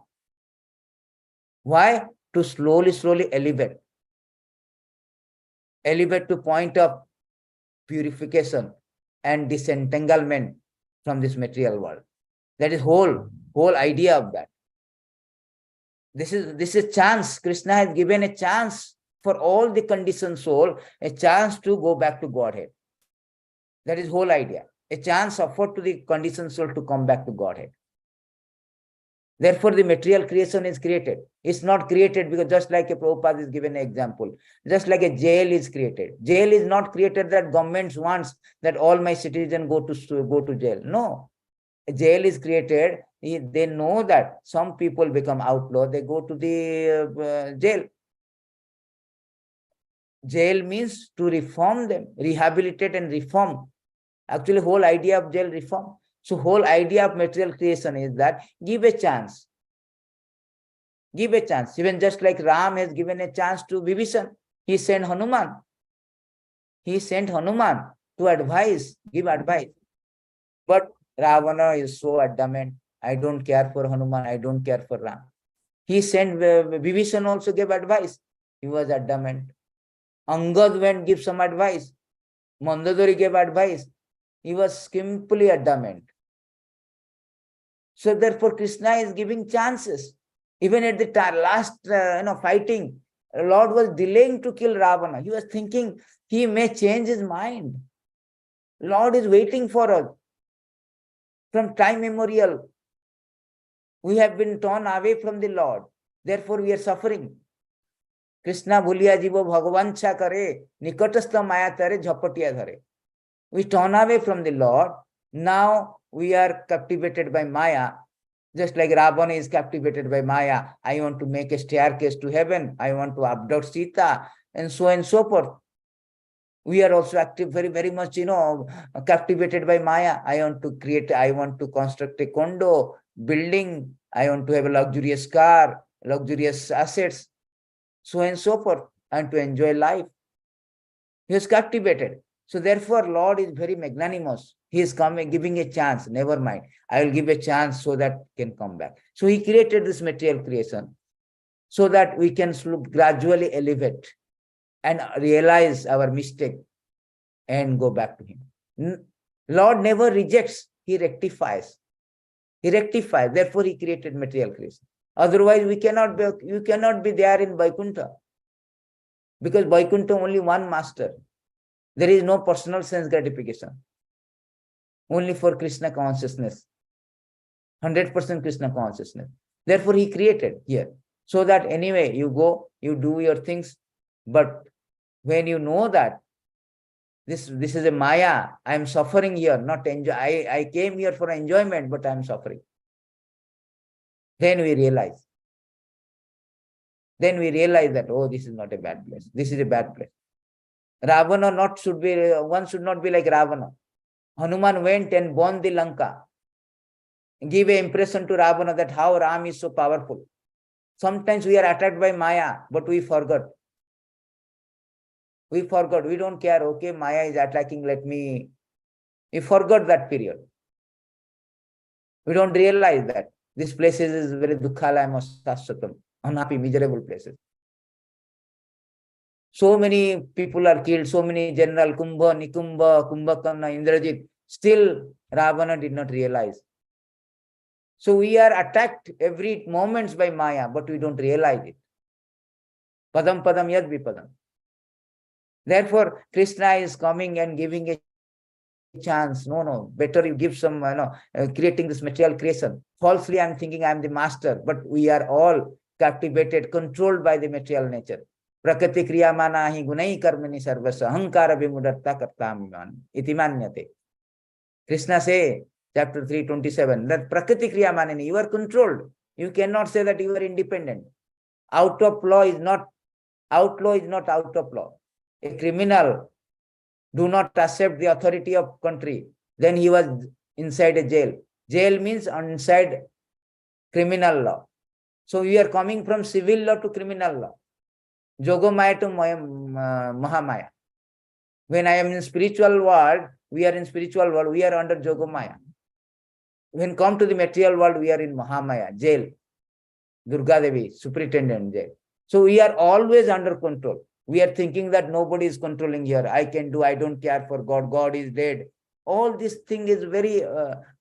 Speaker 1: Why? To slowly elevate. Elevate to point of purification and disentanglement from this material world. That is whole idea of that. This is chance. Krishna has given a chance for all the conditioned soul, a chance to go back to Godhead. That is whole idea. A chance offered to the conditioned soul to come back to Godhead. Therefore, the material creation is created. It's not created because just like a Prabhupada is given an example, just like a jail is created. Jail is not created that government wants that all my citizens go to jail. No. A jail is created. They know that some people become outlaw. They go to the jail. Jail means to reform them, rehabilitate and reform. Actually, whole idea of jail reform. So whole idea of material creation is that give a chance. Give a chance. Even just like Ram has given a chance to Vibhishan, he sent Hanuman. He sent Hanuman to advise, give advice. But Ravana is so adamant. I don't care for Hanuman. I don't care for Ram. He sent Vibhishan also gave advice. He was adamant. Angad went give some advice. Mandadori gave advice. He was simply adamant. So therefore, Krishna is giving chances. Even at the last fighting, the Lord was delaying to kill Ravana. He was thinking he may change his mind. Lord is waiting for us. From time immemorial, we have been torn away from the Lord. Therefore, we are suffering. Krishna bhuliya jivo bhagavan cha kare, nikatastha maya tare jhapatiya dhare. We torn away from the Lord. Now we are captivated by Maya. Just like Ravana is captivated by Maya. I want to make a staircase to heaven. I want to abduct Sita, and so forth. We are also active, very much, captivated by Maya. I want to construct a condo, building. I want to have a luxurious car, luxurious assets, so forth, and to enjoy life. He is captivated. So therefore, Lord is very magnanimous. He is giving a chance. Never mind. I will give a chance so that can come back. So he created this material creation so that we can gradually elevate and realize our mistake and go back to him. Lord never rejects. He rectifies. He rectified. Therefore, he created material creation. Otherwise, you cannot be there in Vaikuntha. Because Vaikuntha only one master. There is no personal sense gratification. Only for Krishna consciousness. 100% Krishna consciousness. Therefore, he created here. So that anyway, you go, you do your things. But when you know that this is a Maya, I am suffering here, not enjoy. I came here for enjoyment, but I am suffering. Then we realize. Then we realize that, oh, this is not a bad place. This is a bad place. Ravana one should not be like Ravana. Hanuman went and burned the Lanka. Give an impression to Ravana that how Ram is so powerful. Sometimes we are attacked by Maya, but we forgot. We forgot. We don't care. Okay, Maya is attacking. We forgot that period. We don't realize that this place is very dukkhalayam sasatam, unhappy, miserable places. So many people are killed. So many general Kumbha, Nikumbha, Kumbhakarna, Indrajit. Still, Ravana did not realize. So we are attacked every moment by Maya, but we don't realize it. Padam padam yad vipadam. Therefore, Krishna is coming and giving a chance. No, better you give some, creating this material creation. Falsely, I'm thinking I'm the master, but we are all captivated, controlled by the material nature. Prakriti kriyamana hi gunai karmani sarvasa ahankara vimudatta kartam iti manyate. Krishna say, chapter 327, that Prakriti Kriyamanini, you are controlled. You cannot say that you are independent. Outlaw is not out of law. A criminal do not accept the authority of country. Then he was inside a jail. Jail means inside criminal law. So we are coming from civil law to criminal law. Jogomaya to Mahamaya. When I am in spiritual world, we are in spiritual world, we are under Jogomaya. When come to the material world, we are in Mahamaya, jail. Durga Devi, superintendent jail. So we are always under control. We are thinking that nobody is controlling here. I can do, I don't care for God. God is dead. All this thing is very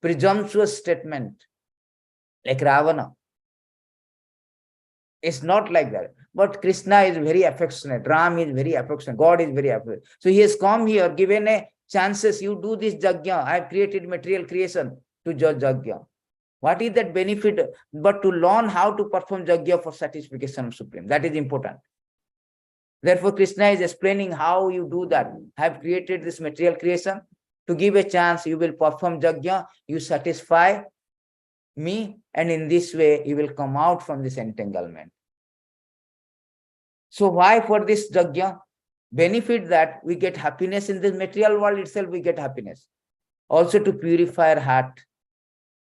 Speaker 1: presumptuous statement. Like Ravana. It's not like that. But Krishna is very affectionate. Ram is very affectionate. God is very affectionate. So he has come here, given a chances. You do this Jagya. I have created material creation to judge Jagya. What is that benefit? But to learn how to perform Jagya for satisfaction of Supreme. That is important. Therefore, Krishna is explaining how you do that. I have created this material creation. To give a chance, you will perform Jagya. You satisfy me. And in this way, you will come out from this entanglement. So why for this Jagya? Benefit that we get happiness in this material world itself, we get happiness. Also to purify our heart.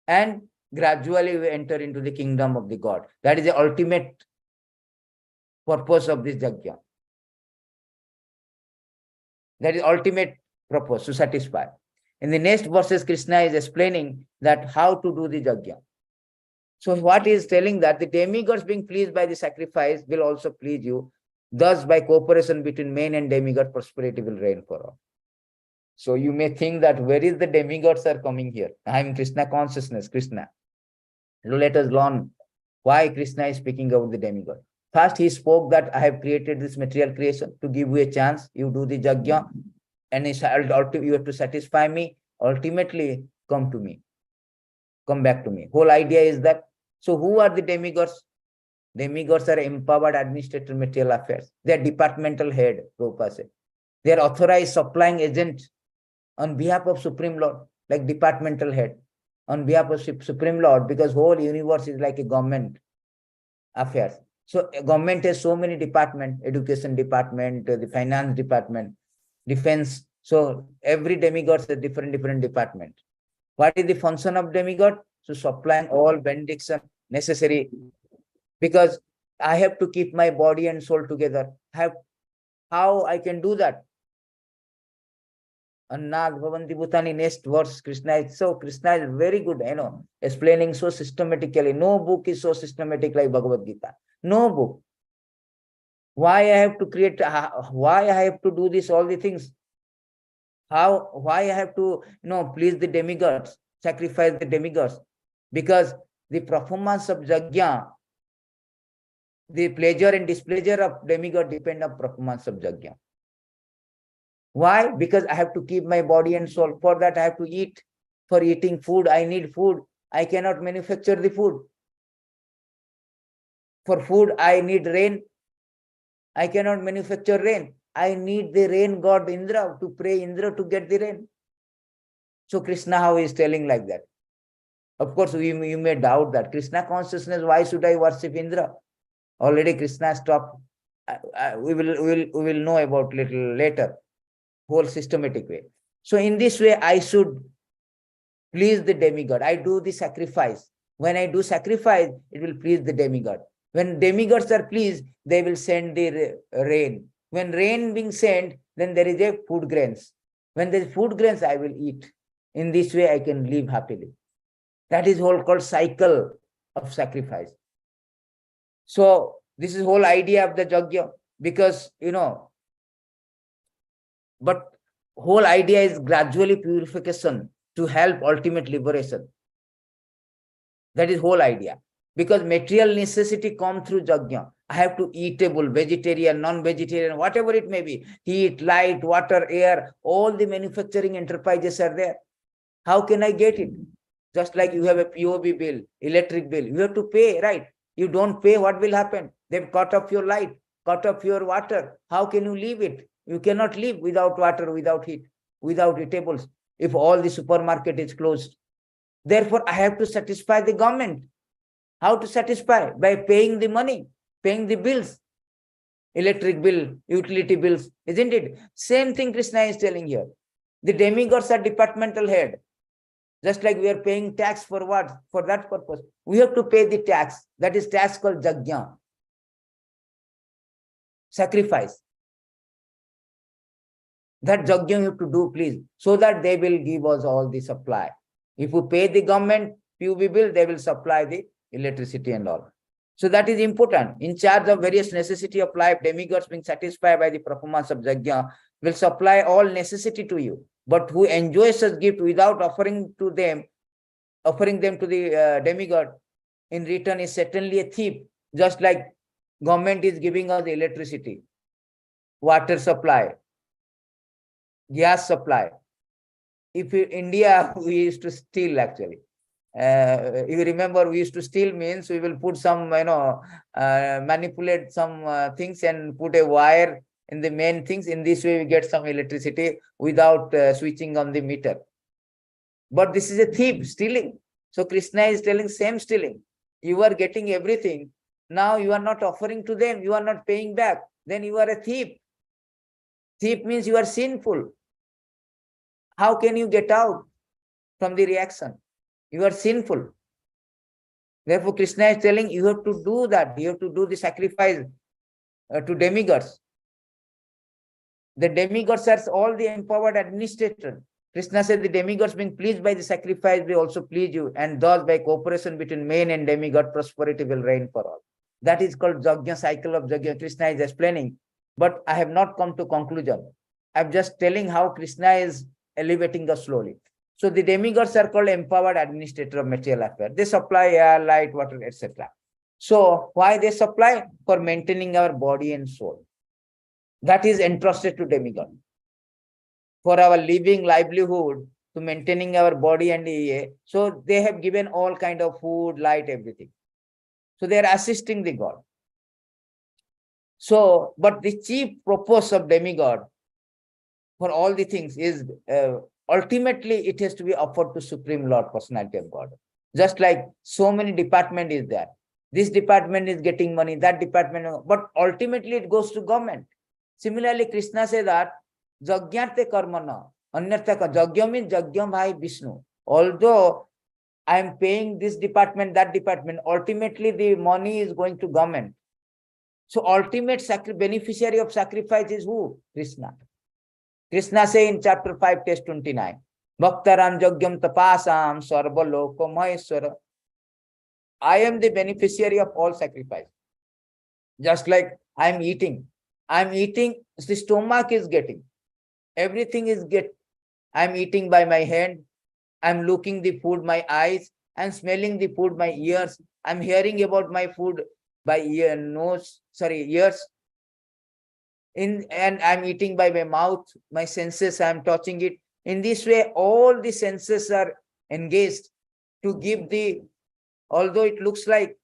Speaker 1: And gradually we enter into the kingdom of the God. That is the ultimate purpose of this Jagya. That is ultimate purpose, to satisfy. In the next verses, Krishna is explaining that how to do the Jagya. So what he is telling that the demigods being pleased by the sacrifice will also please you. Thus, by cooperation between men and demigod, prosperity will reign for all. So you may think that where is the demigods are coming here? I am Krishna consciousness, Krishna. So let us learn why Krishna is speaking about the demigod. First, he spoke that I have created this material creation to give you a chance. You do the Jagya and you have to satisfy me. Ultimately, come to me. Come back to me. Whole idea is that. So who are the demigods? Demigods are empowered administrator material affairs. They are departmental head, Prabhupada said. They are authorized supplying agent on behalf of Supreme Lord, like departmental head, on behalf of Supreme Lord, because whole universe is like a government affairs. So government has so many departments, education department, the finance department, defense. So every demigod has different department. What is the function of demigod? So supplying all benediction necessary, because I have to keep my body and soul together. How I can do that? Annad Bhavanti Bhutani, next verse, Krishna is very good, explaining so systematically. No book is so systematic like Bhagavad Gita. No book. Why I have to create, why I have to do this, all the things? Why I have to, please the demigods, sacrifice the demigods? because the performance of yajna, the pleasure and displeasure of demigod depend on performance of yajna. Why? Because I have to keep my body and soul. For that, I have to eat. For eating food, I need food. I cannot manufacture the food. For food, I need rain. I cannot manufacture rain. I need the rain god Indra, to pray Indra to get the rain. So Krishna, how is telling like that? Of course, you may doubt that. Krishna consciousness, why should I worship Indra? Already Krishna stopped. We will know about little later, whole systematic way. So in this way, I should please the demigod. I do the sacrifice. When I do sacrifice, it will please the demigod. When demigods are pleased, they will send the rain. When rain being sent, then there is a food grains. When there is food grains, I will eat. In this way, I can live happily. That is whole called cycle of sacrifice. So this is whole idea of the yajna, because but whole idea is gradually purification to help ultimate liberation. That is whole idea. Because material necessity come through yajna. I have to eatable, vegetarian, non-vegetarian, whatever it may be. Heat, light, water, air, all the manufacturing enterprises are there. How can I get it? Just like you have a POB bill, electric bill, you have to pay, right? You don't pay, what will happen? They've cut off your light, cut off your water. How can you leave it? You cannot live without water, without heat, without eatables, if all the supermarket is closed. Therefore, I have to satisfy the government. How to satisfy? By paying the money, paying the bills, electric bill, utility bills, isn't it? Same thing Krishna is telling here. The demigods are departmental head. Just like we are paying tax for what? For that purpose. We have to pay the tax. That is tax called yajna. Sacrifice. That yajna you have to do, please, so that they will give us all the supply. If you pay the government PUB bill, they will supply the electricity and all. So that is important. In charge of various necessity of life, demigods being satisfied by the performance of yajna will supply all necessity to you. But who enjoys such gift without offering them to the demigod in return is certainly a thief. Just like government is giving us electricity, water supply, gas supply. If in India, we used to steal actually. If you remember, we used to steal means we will put some, manipulate some things and put a wire in the main things. In this way, we get some electricity without switching on the meter. But this is a thief, stealing. So Krishna is telling same stealing. You are getting everything. Now you are not offering to them. You are not paying back. Then you are a thief. Thief means you are sinful. How can you get out from the reaction? You are sinful. Therefore, Krishna is telling you have to do that. You have to do the sacrifice to demigods. The demigods are all the empowered administrators. Krishna said the demigods being pleased by the sacrifice will also please you, and thus by cooperation between man and demigod, prosperity will reign for all. That is called yajna, cycle of yajna. Krishna is explaining, but I have not come to conclusion. I'm just telling how Krishna is elevating us slowly. So the demigods are called empowered administrator of material affairs. They supply air, light, water, etc. So why they supply? For maintaining our body and soul. That is entrusted to demigod. For our living livelihood, to maintaining our body and EA. So they have given all kind of food, light, everything. So they are assisting the God. So, but the chief purpose of demigod for all the things is ultimately it has to be offered to Supreme Lord, Personality of God. Just like so many department is there. This department is getting money, that department, but ultimately it goes to government. Similarly, Krishna says that Jagyate karmana, anyartha Jagya means Jagya bhai Vishnu. Although I am paying this department, that department, ultimately the money is going to government. So ultimate beneficiary of sacrifice is who? Krishna. Krishna says in chapter 5, text 29, Bhaktaram Jagyam Tapasam Sarva Loko Maheshwara. I am the beneficiary of all sacrifice. Just like I am eating. I am eating, the stomach is getting. Everything is I am eating by my hand. I am looking the food, my eyes. I'm smelling the food by ears. I'm hearing about my food by ears. And I'm eating by my mouth, my senses, I'm touching it. In this way, all the senses are engaged to give although it looks like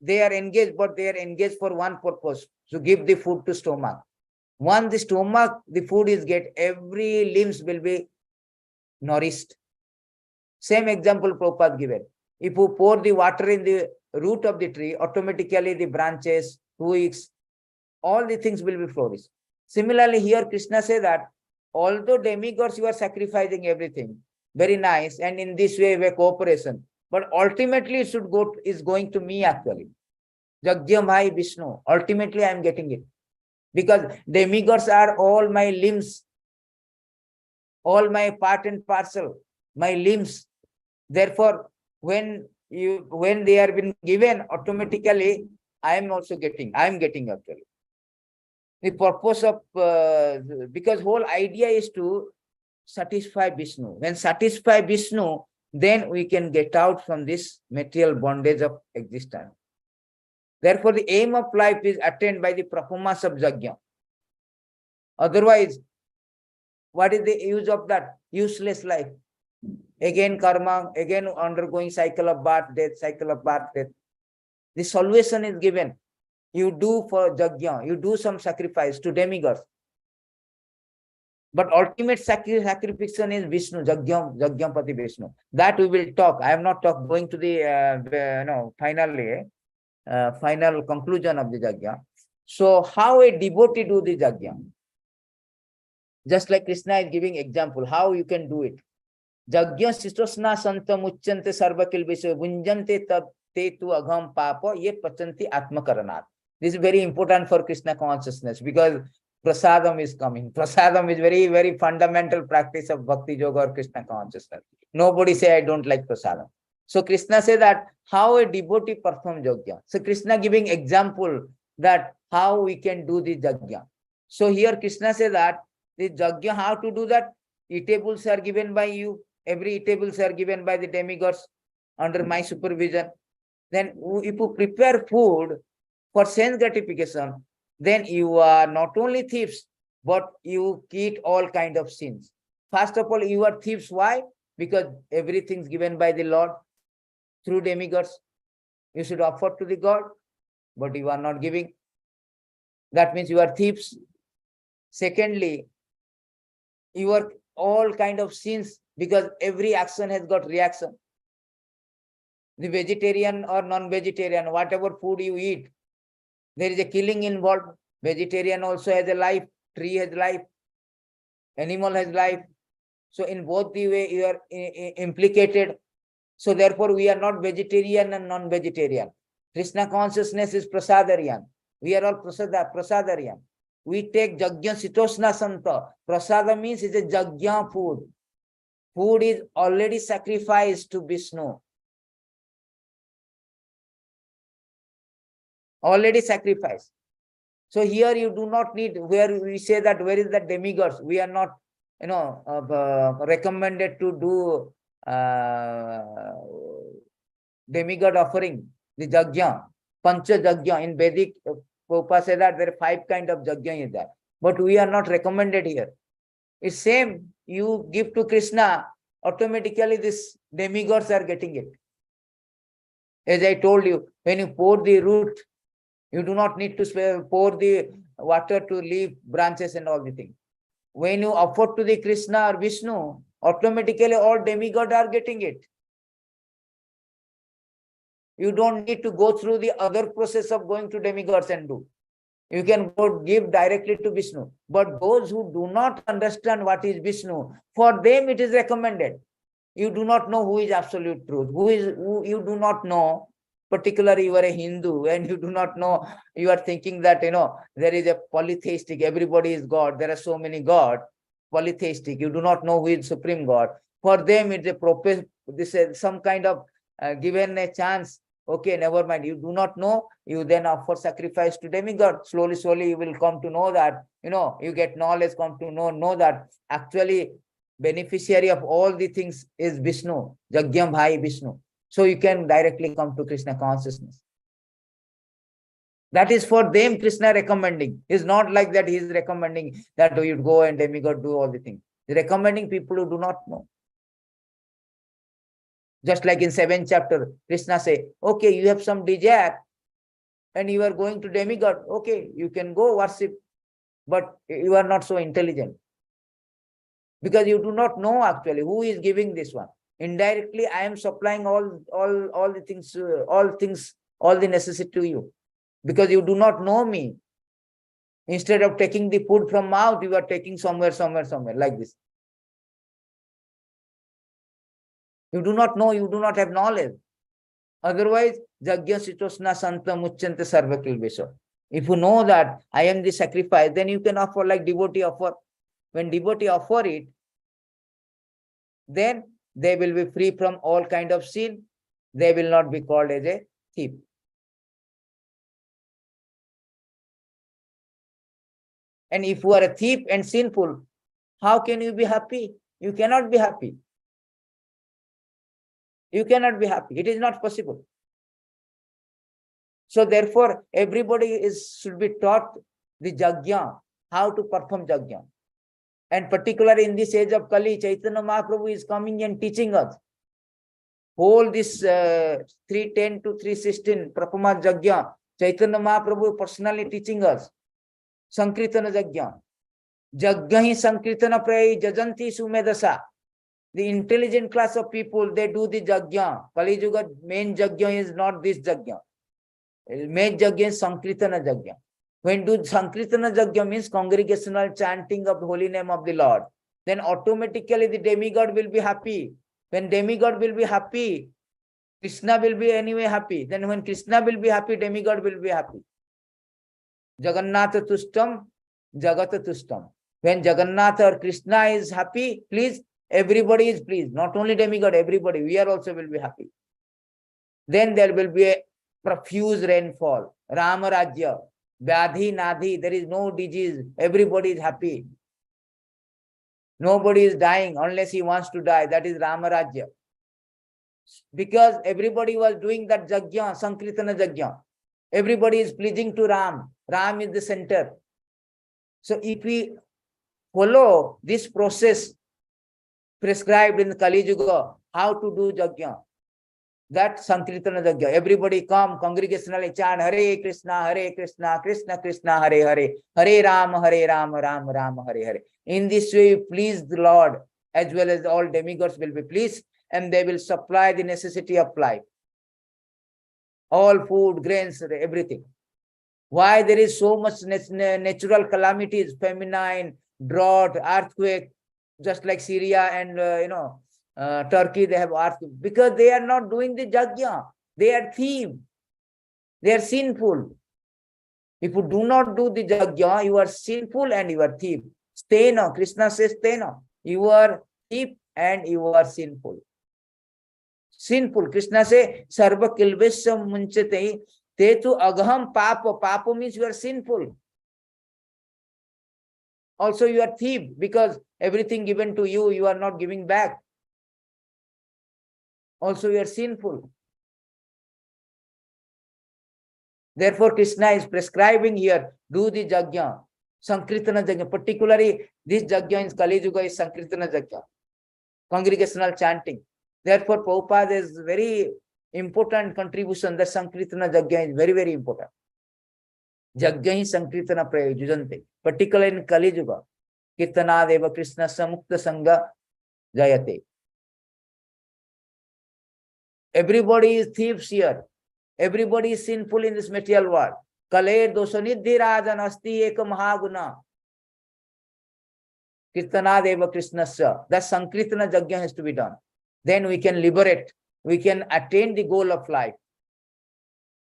Speaker 1: they are engaged, but they are engaged for one purpose, to give the food to stomach. Once the stomach, the food is every limbs will be nourished. Same example Prabhupada given. If you pour the water in the root of the tree, automatically the branches, twigs, all the things will be flourished. Similarly, here Krishna says that although demigods, you are sacrificing everything, very nice, and in this way we have cooperation, but ultimately it is going to me actually. Jagyamai Vishnu. Ultimately, I am getting it. Because demigods are all my limbs, all my part and parcel, my limbs. Therefore, when they are been given, automatically I am getting actually. The purpose of because whole idea is to satisfy Vishnu. When satisfy Vishnu, then we can get out from this material bondage of existence. Therefore, the aim of life is attained by the performance of Yajna. Otherwise, what is the use of that? Useless life. Again karma, again undergoing cycle of birth, death, cycle of birth, death. The solution is given. You do for Yajna, you do some sacrifice to demigods. But ultimate sacrification is Vishnu, Yajnampati Vishnu. That we will talk. I am not going to the final conclusion of the Yajna. So how a devotee do the Yajna? Just like Krishna is giving example, how you can do it. Yajna sitosna santa muccante sarvakil visho vunjante te tu agham papa ye pachanti atma karanat. This is very important for Krishna consciousness because prasadam is coming. Prasadam is very, very fundamental practice of bhakti yoga or Krishna consciousness. Nobody say I don't like prasadam. So Krishna said that how a devotee performs yajna. So Krishna giving example that how we can do the yajna. So here Krishna said that the yajna, how to do that? Eatables are given by you. Every eatables are given by the demigods under my supervision. Then if you prepare food for sense gratification, then you are not only thieves, but you eat all kind of sins. First of all, you are thieves. Why? Because everything is given by the Lord through demigods. You should offer to the God, but you are not giving. That means you are thieves. Secondly, you are all kind of sins because every action has got reaction. The vegetarian or non-vegetarian, whatever food you eat, there is a killing involved. Vegetarian also has a life, tree has life, animal has life. So in both the way you are implicated. So therefore we are not vegetarian and non-vegetarian. Krishna consciousness is prasadarian. We are all prasadarian. We take Yajna Sitosna Santa. Prasada means it's a Yajna food. Food is already sacrificed to Vishnu. Already sacrificed. So here you do not need, where we say that where is the demigods? We are not, recommended to do demigod offering, the Yajna, Pancha Yajna. In Vedic, Prabhupada said that there are 5 kinds of Yajna is there. But we are not recommended here. It's same, you give to Krishna, automatically these demigods are getting it. As I told you, when you pour the root, you do not need to pour the water to leave branches and all the things. When you offer to the Krishna or Vishnu, automatically all demigods are getting it. You don't need to go through the other process of going to demigods and do. You can go give directly to Vishnu. But those who do not understand what is Vishnu, for them it is recommended. You do not know who is absolute truth. Who you do not know. Particularly you are a Hindu and you do not know, you are thinking that, there is a polytheistic, everybody is God. There are so many gods, polytheistic. You do not know who is Supreme God. For them, it's this is some kind of given a chance. Okay, never mind. You do not know, you then offer sacrifice to demigod. Slowly, you will come to know that, you get knowledge, come to know that actually beneficiary of all the things is Vishnu, Jagyam Bhai Vishnu. So you can directly come to Krishna consciousness. That is for them Krishna recommending. It's not like that he is recommending that you go and demigod do all the things. He's recommending people who do not know. Just like in 7th chapter, Krishna say, okay, you have some desire and you are going to demigod. Okay, you can go worship, but you are not so intelligent. Because you do not know actually who is giving this one. Indirectly, I am supplying all the things, all the necessity to you. Because you do not know me. Instead of taking the food from mouth, you are taking somewhere, like this. You do not know, you do not have knowledge. Otherwise, Jagya Sitosna Santa Muchante Sarvakil Visho. If you know that I am the sacrifice, then you can offer like devotee offer. When devotee offer it, then they will be free from all kind of sin. They will not be called as a thief. And if you are a thief and sinful, how can you be happy? You cannot be happy. You cannot be happy. It is not possible. So therefore, everybody should be taught the Jagya, how to perform Jagya. And particularly in this age of Kali, Chaitanya Mahaprabhu is coming and teaching us. Whole this 310 to 316 Prapama Jagya, Chaitanya Mahaprabhu personally teaching us. Sankritana Jagya. Jagyahi Sankritana Prayi Jajanti Sumedasa. The intelligent class of people, they do the Jagya. Kali Yuga main Jagya is not this Jagya. Main Jagya is Sankritana Jagya. When do Sankritana Jagya means congregational chanting of the holy name of the Lord, then automatically the demigod will be happy. When demigod will be happy, Krishna will be anyway happy. Then when Krishna will be happy, demigod will be happy. Jagannatha Tustam, Jagata Tustam. When Jagannatha or Krishna is happy, please, everybody is pleased. Not only demigod, everybody. We are also will be happy. Then there will be a profuse rainfall. Rama Rajya. Vyadhi, Nadhi, there is no disease. Everybody is happy. Nobody is dying unless he wants to die. That is Rama Rajya. Because everybody was doing that Jagya, Sankritana Jagya. Everybody is pleasing to Ram. Ram is the center. So if we follow this process prescribed in the Kali Yuga, how to do Jagya, that Sankritana Jagya, everybody come congregationally chant Hare Krishna, Krishna Krishna, Hare Hare, Hare Rama, Ram Ram, Hare Hare. In this way, please the Lord, as well as all demigods will be pleased, and they will supply the necessity of life. All food, grains, everything. Why there is so much natural calamities, famine, drought, earthquake, just like Syria and Turkey, they have earthquake, because they are not doing the Jagya. They are thieves. They are sinful. If you do not do the Jagya, you are sinful and you are thief. Stena, Krishna says Stena. You are thief and you are sinful. Sinful. Krishna says, Sarva kilvesam munchate tetu agham papa. Papa means you are sinful. Also you are thief, because everything given to you, you are not giving back. Also you are sinful. Therefore Krishna is prescribing here, do the Jagya, Sankritana Jagya. Particularly this Jagya in Kali Yuga is Sankritana Jagya, congregational chanting. Therefore Prabhupada is very important contribution. That Sankritana Jagya is very, very important. Jagya hi Sankritana Prayojante. Particularly in Kali Yuga, Kirtana Deva Krishna Samukta Sangha Jayate. Everybody is thieves here. Everybody is sinful in this material world. Kaler dosanidhi rajan asti eka mahaguna. Kirtana Deva Krishnasya. That Sankritana Jagya has to be done. Then we can liberate. We can attain the goal of life.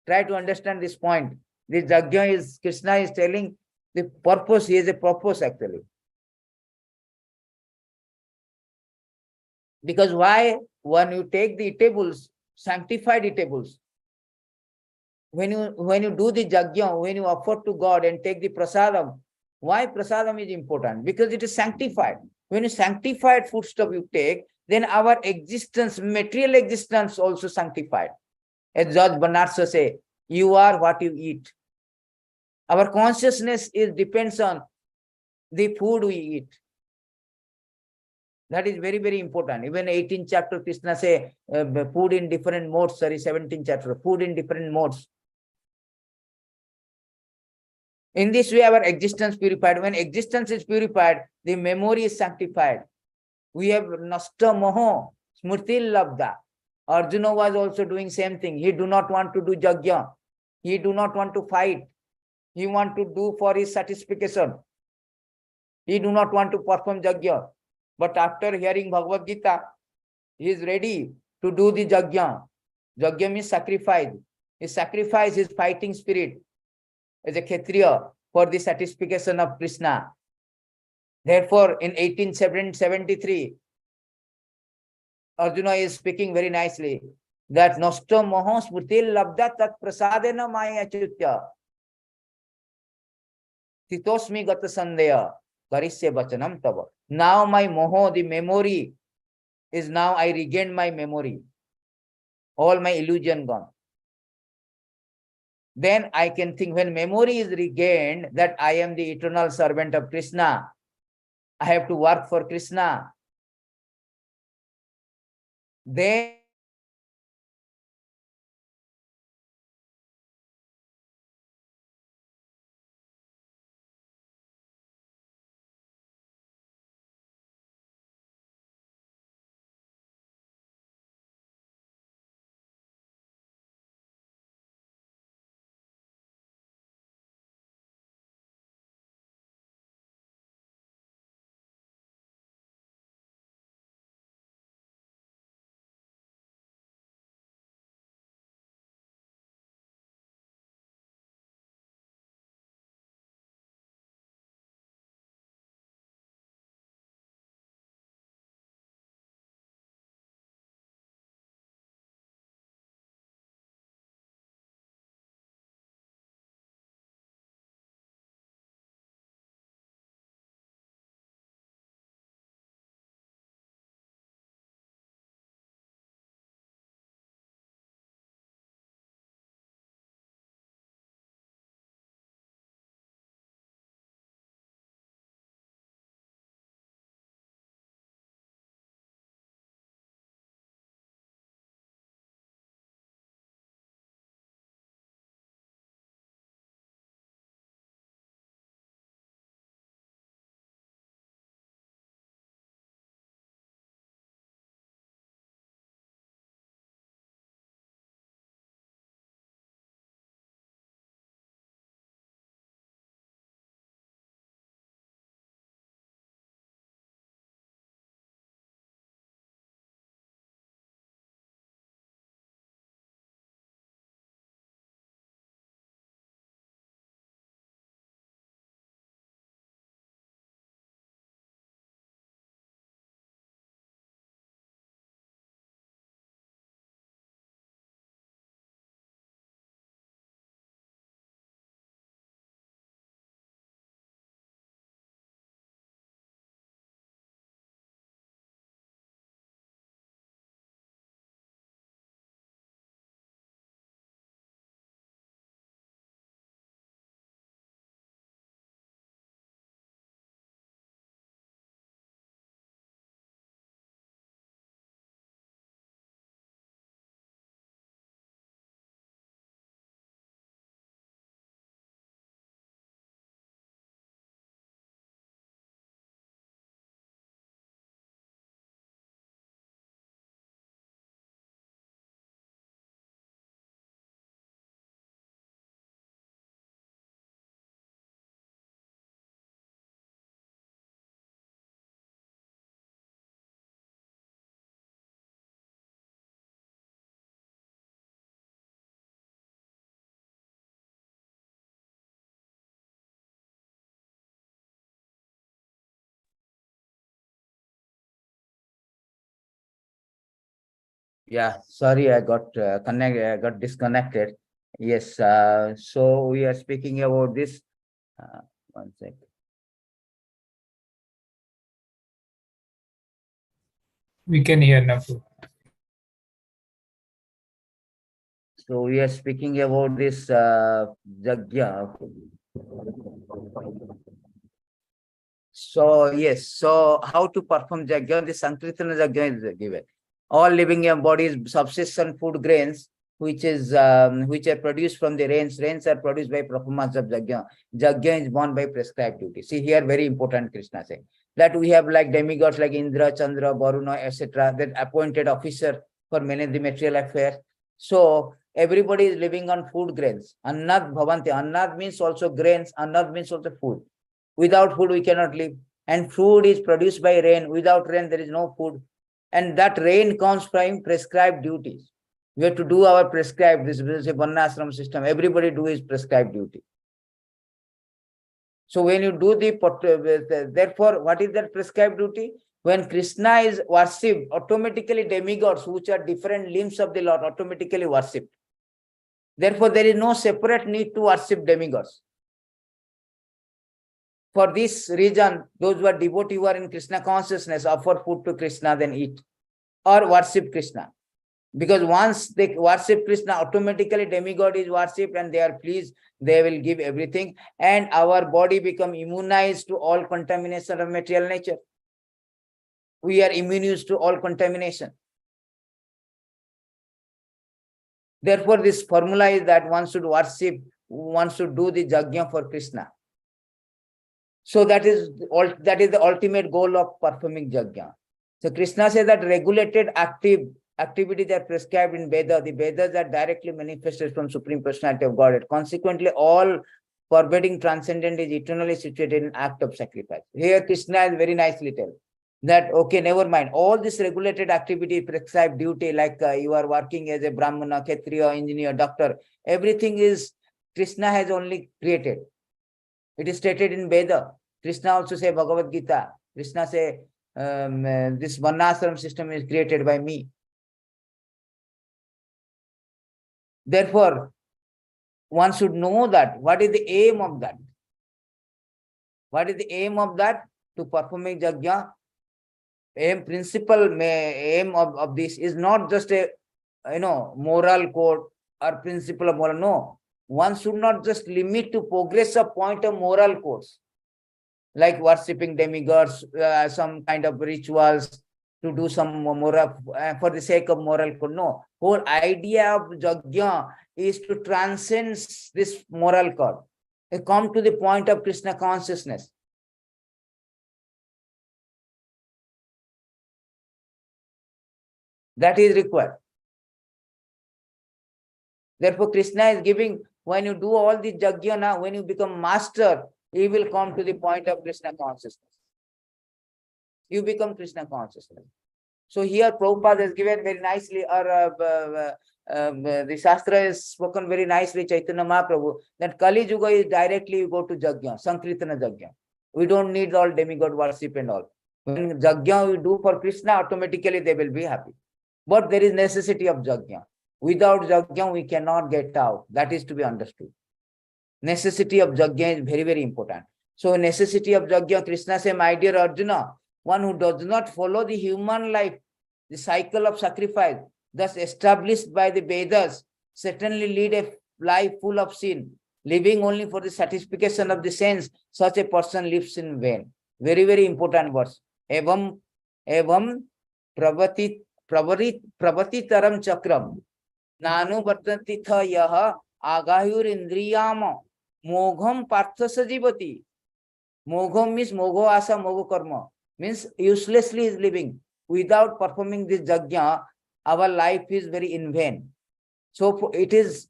Speaker 1: Try to understand this point. This Jagya is, Krishna is telling the purpose. He has a purpose actually. Because why? When you take the eatables, sanctified eatables, when you do the Jagya, when you offer to God and take the prasadam, why prasadam is important? Because it is sanctified. When you sanctified foodstuff you take, then our existence, material existence also sanctified. As George Bernard Shaw say, you are what you eat. Our consciousness depends on the food we eat. That is very, very important. Even 18th chapter, Krishna say, food in different modes, 17th chapter, food in different modes. In this way, our existence purified. When existence is purified, the memory is sanctified. We have nasta moho, smriti labda. Arjuna was also doing same thing. He do not want to do yajna. He do not want to fight. He want to do for his satisfaction. He do not want to perform yajna. But after hearing Bhagavad Gita, he is ready to do the yajna. Yajna means sacrifice. He sacrificed his fighting spirit as a Kshatriya for the satisfaction of Krishna. Therefore, in 1873, Arjuna is speaking very nicely that nosto moho smriti labda tat prasadena maya chutya titosmi gata sandeya karisya bachanam tava. Now my moho, the memory, is now I regained my memory. All my illusion gone. Then I can think, when memory is regained, that I am the eternal servant of Krishna. I have to work for Krishna. Then yeah, sorry, I got got disconnected. Yes, so we are speaking about this. One sec.
Speaker 2: We can hear now.
Speaker 1: So we are speaking about this Jagya. So yes, so how to perform Jagya? The Sankirtana Jagya is given. All living bodies subsist on food grains, which are produced from the rains. Rains are produced by performance of Jagya. Jagya is born by prescribed duty. See here, very important Krishna saying that we have like demigods like Indra, Chandra, Varuna, etc. that appointed officer for many the material affairs. So everybody is living on food grains. Annad bhavanti. Annad means also grains. Annad means also food. Without food, we cannot live. And food is produced by rain. Without rain, there is no food. And that rain comes from prescribed duties. We have to do our prescribed, this is a Varnashram system. Everybody do his prescribed duty. So when you do therefore, what is that prescribed duty? When Krishna is worshipped, automatically demigods, which are different limbs of the Lord, automatically worshipped. Therefore, there is no separate need to worship demigods. For this reason, those who are devotees who are in Krishna consciousness offer food to Krishna, then eat or worship Krishna. Because once they worship Krishna, automatically demigod is worshipped and they are pleased, they will give everything. And our body become immunized to all contamination of material nature. We are immunized to all contamination. Therefore, this formula is that one should worship, one should do the Jagya for Krishna. So that is the ultimate goal of performing Jagya. So Krishna says that regulated activities are prescribed in Veda. The Vedas are directly manifested from Supreme Personality of Godhead. Consequently, all pervading transcendent is eternally situated in act of sacrifice. Here Krishna is very nicely tell that, okay, never mind. All this regulated activity, prescribed duty, like you are working as a Brahmana, Kshatriya, engineer, doctor, everything is Krishna has only created. It is stated in Veda. Krishna also say Bhagavad Gita. Krishna say this Varnashram system is created by me. Therefore, one should know that what is the aim of that. What is the aim of that? To performing Jagya. Aim of this is not just a moral code or principle of moral. No. One should not just limit to progress a point of moral codes, like worshipping demigods, some kind of rituals to do some moral for the sake of moral code. No, whole idea of Jagya is to transcend this moral code, to come to the point of Krishna consciousness. That is required. Therefore, Krishna is giving, when you do all the Jagya now, when you become master, you will come to the point of Krishna consciousness. You become Krishna consciousness. So here Prabhupada has given very nicely, or the Shastra is spoken very nicely, Chaitanya Mahaprabhu, that Kali Yuga is directly you go to Jagya, Sankirtana Jagya. We don't need all demigod worship and all. When Jagya we do for Krishna, automatically they will be happy. But there is necessity of Jagya. Without Jagya, we cannot get out. That is to be understood. Necessity of Jagya is very, very important. So necessity of Jagya, Krishna says, my dear Arjuna, one who does not follow the human life, the cycle of sacrifice, thus established by the Vedas, certainly lead a life full of sin, living only for the satisfaction of the sense. Such a person lives in vain. Very, very important verse. Evam pravati taram chakram nanu vartanti tha yaha agayur indriyam mogham partha sajivati. Mogham means mogho asa mogho karma. Means uselessly is living. Without performing this Jagya, our life is very in vain. So it is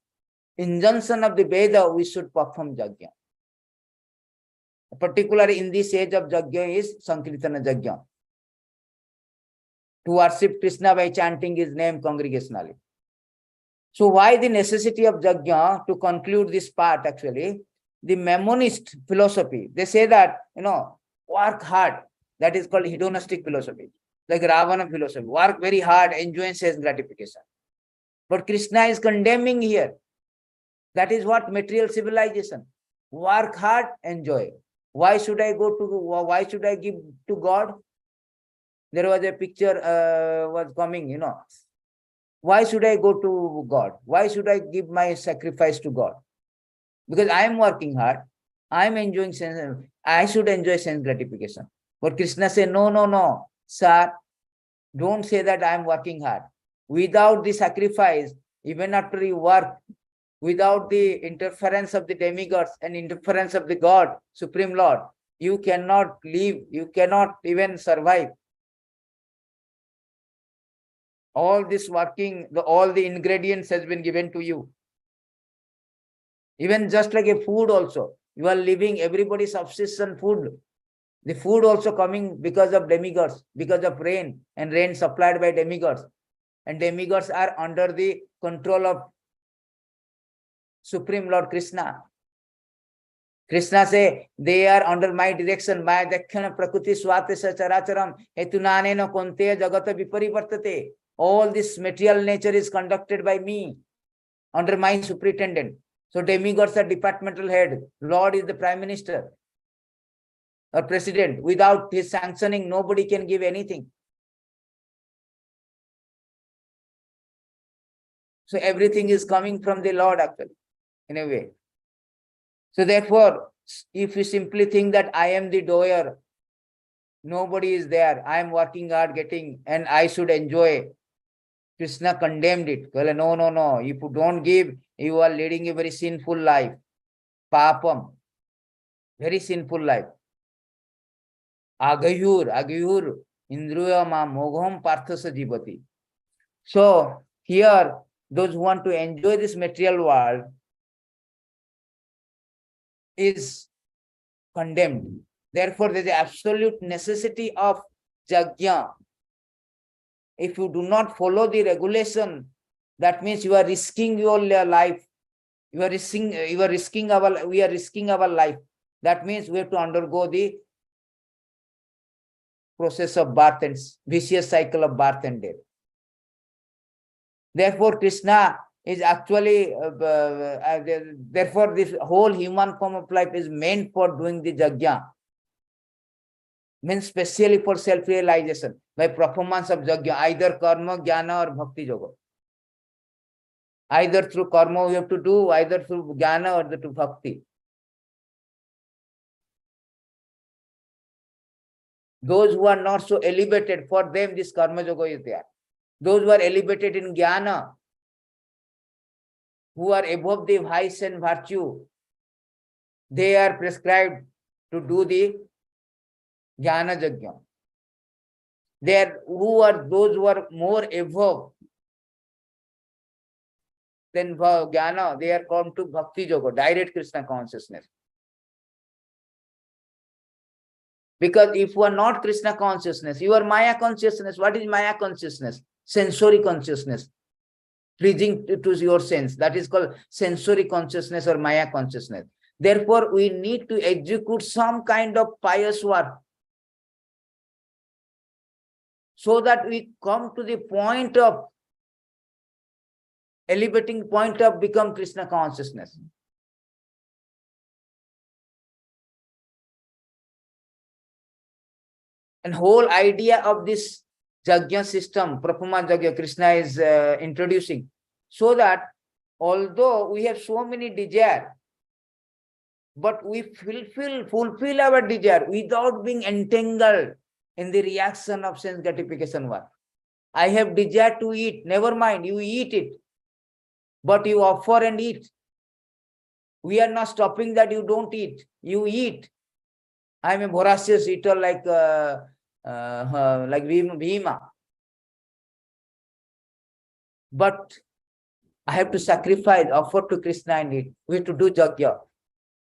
Speaker 1: injunction of the Veda, we should perform Jagya. Particularly in this age of Jagya is Sankirtana Jagya. To worship Krishna by chanting his name congregationally. So why the necessity of Jagya? To conclude this part actually, the Maimonist philosophy, they say that, work hard. That is called hedonistic philosophy. Like Ravana philosophy. Work very hard, enjoy sense gratification. But Krishna is condemning here. That is what material civilization. Work hard, enjoy. Why should I give to God? there was a picture was coming, you know. Why should I go to God? Why should I give my sacrifice to God? Because I am working hard. I am enjoying sense. I should enjoy sense gratification. But Krishna said, no, no, no, sir, don't say that I am working hard. Without the sacrifice, even after you work, without the interference of the demigods and interference of the God, Supreme Lord, you cannot live, you cannot even survive. All this working, all the ingredients has been given to you. Even just like a food also, you are living, everybody subsists on food. The food also coming because of demigods, because of rain, and rain supplied by demigods. And demigods are under the control of Supreme Lord Krishna. Krishna say, they are under my direction. Maya dakhyana prakriti swatesa characharam hetunanena konte jagata viparivartate. All this material nature is conducted by me, under my superintendent. So demigods are departmental head. Lord is the prime minister or president. Without his sanctioning, nobody can give anything. So everything is coming from the Lord actually, in a way. So therefore, if you simply think that I am the doer, nobody is there, I am working hard, getting, and I should enjoy. Krishna condemned it. Well, no, no, no. If you don't give, you are leading a very sinful life. Papam. Very sinful life. Agayur, indriyama mogham parthasa jivati. So here, those who want to enjoy this material world is condemned. Therefore, there is absolute necessity of yajna. If you do not follow the regulation, that means you are risking your life. We are risking our life. That means we have to undergo the process of birth and vicious cycle of birth and death. Therefore, Krishna is actually, therefore, this whole human form of life is meant for doing the yajna. Means specially for self-realization by performance of yajna, either karma, jnana or bhakti yoga. Either through karma we have to do, either through jnana or through bhakti. Those who are not so elevated, for them this karma yoga is there. Those who are elevated in jnana, who are above the vice and virtue, they are prescribed to do the jnana yajna. Those who are more above than jnana, they are come to bhakti yoga, direct Krishna consciousness. Because if you are not Krishna consciousness, you are Maya consciousness. What is Maya consciousness? Sensory consciousness. Pleasing to your sense. That is called sensory consciousness or Maya consciousness. Therefore, we need to execute some kind of pious work so that we come to the point of elevating point of become Krishna consciousness. And whole idea of this yajna system, Prapama Yajna, Krishna is introducing, so that although we have so many desires, but we fulfill our desire without being entangled in the reaction of sense gratification work. I have desire to eat, never mind, you eat it, but you offer and eat. We are not stopping that you don't eat, you eat. I am a voracious eater like Bhima. But I have to sacrifice, offer to Krishna and eat. We have to do yajna.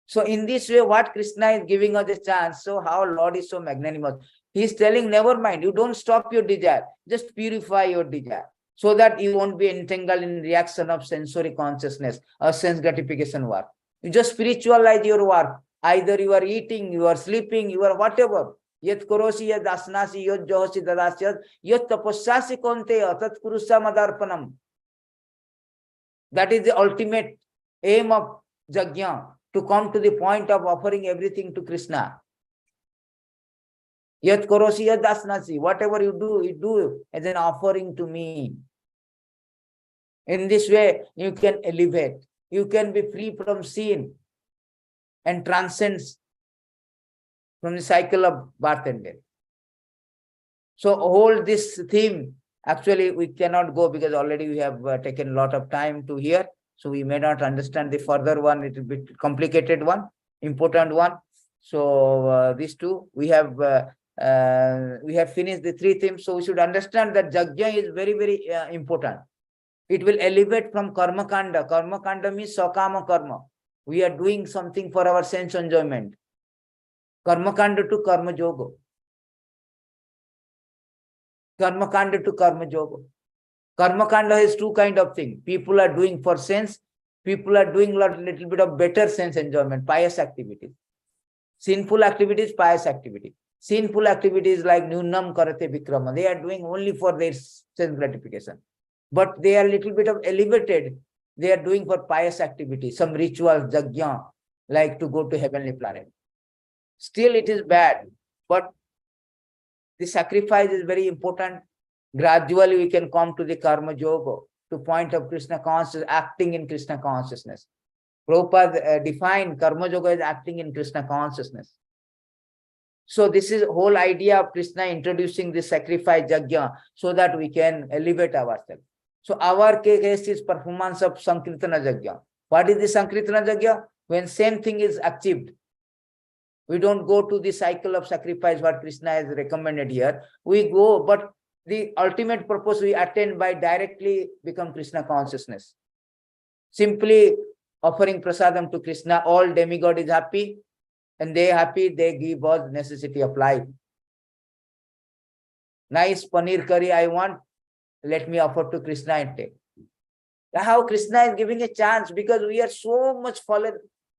Speaker 1: So in this way, what Krishna is giving us a chance, so how Lord is so magnanimous. He is telling, never mind, you don't stop your desire, just purify your desire, so that you won't be entangled in reaction of sensory consciousness or sense gratification work. You just spiritualize your work. Either you are eating, you are sleeping, you are whatever. Yat korosi yat asnasi yat johosi dadasyat yat tapasyasi konteya tat kurusa madarpanam. That is the ultimate aim of yajna, to come to the point of offering everything to Krishna. Yat karosi yat dasnasi. Whatever you do as an offering to me. In this way, you can elevate. You can be free from sin and transcends from the cycle of birth and death. So hold this theme. Actually, we cannot go because already we have taken a lot of time to hear. So we may not understand the further one, it will be complicated one, important one. So these two, we have finished the three themes. So we should understand that Yajna is very, very important. It will elevate from karma kanda. Karma kanda means sakama karma. We are doing something for our sense enjoyment. Karma kanda to karma yoga. Karma kanda to karma yoga. Karma kanda has two kind of things. People are doing for sense. People are doing little bit of better sense enjoyment, pious activities. Sinful activities, pious activity. Sinful activities like Nunam Karate Vikrama. They are doing only for their sense gratification. But they are a little bit of elevated. They are doing for pious activity, some rituals, yajna, like to go to heavenly planet. Still it is bad, but the sacrifice is very important. Gradually we can come to the karma yoga, to point of Krishna consciousness, acting in Krishna consciousness. Prabhupada defined karma yoga as acting in Krishna consciousness. So this is whole idea of Krishna introducing the sacrifice yajna so that we can elevate ourselves. So our case is performance of Sankirtana Yajna. What is the Sankirtana Yajna? When same thing is achieved. We don't go to the cycle of sacrifice what Krishna has recommended here. We go, but the ultimate purpose we attain by directly become Krishna consciousness. Simply offering prasadam to Krishna, all demigod is happy, and they happy, they give us necessity of life. Nice paneer curry I want, let me offer to Krishna and take. How Krishna is giving a chance, because we are so much fallen,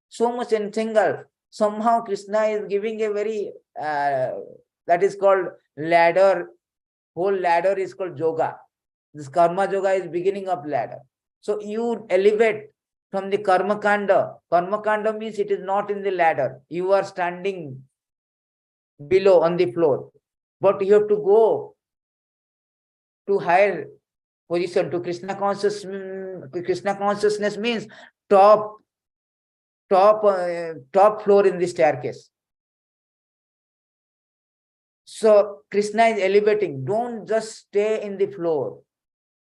Speaker 1: so much entangled. Somehow Krishna is giving a very, that is called ladder. Whole ladder is called yoga. This karma yoga is beginning of ladder. So you elevate from the karma kanda. Karma kanda means it is not in the ladder. You are standing below on the floor. But you have to go to higher position, to Krishna consciousness. Krishna consciousness means top floor in the staircase. So Krishna is elevating. Don't just stay in the floor.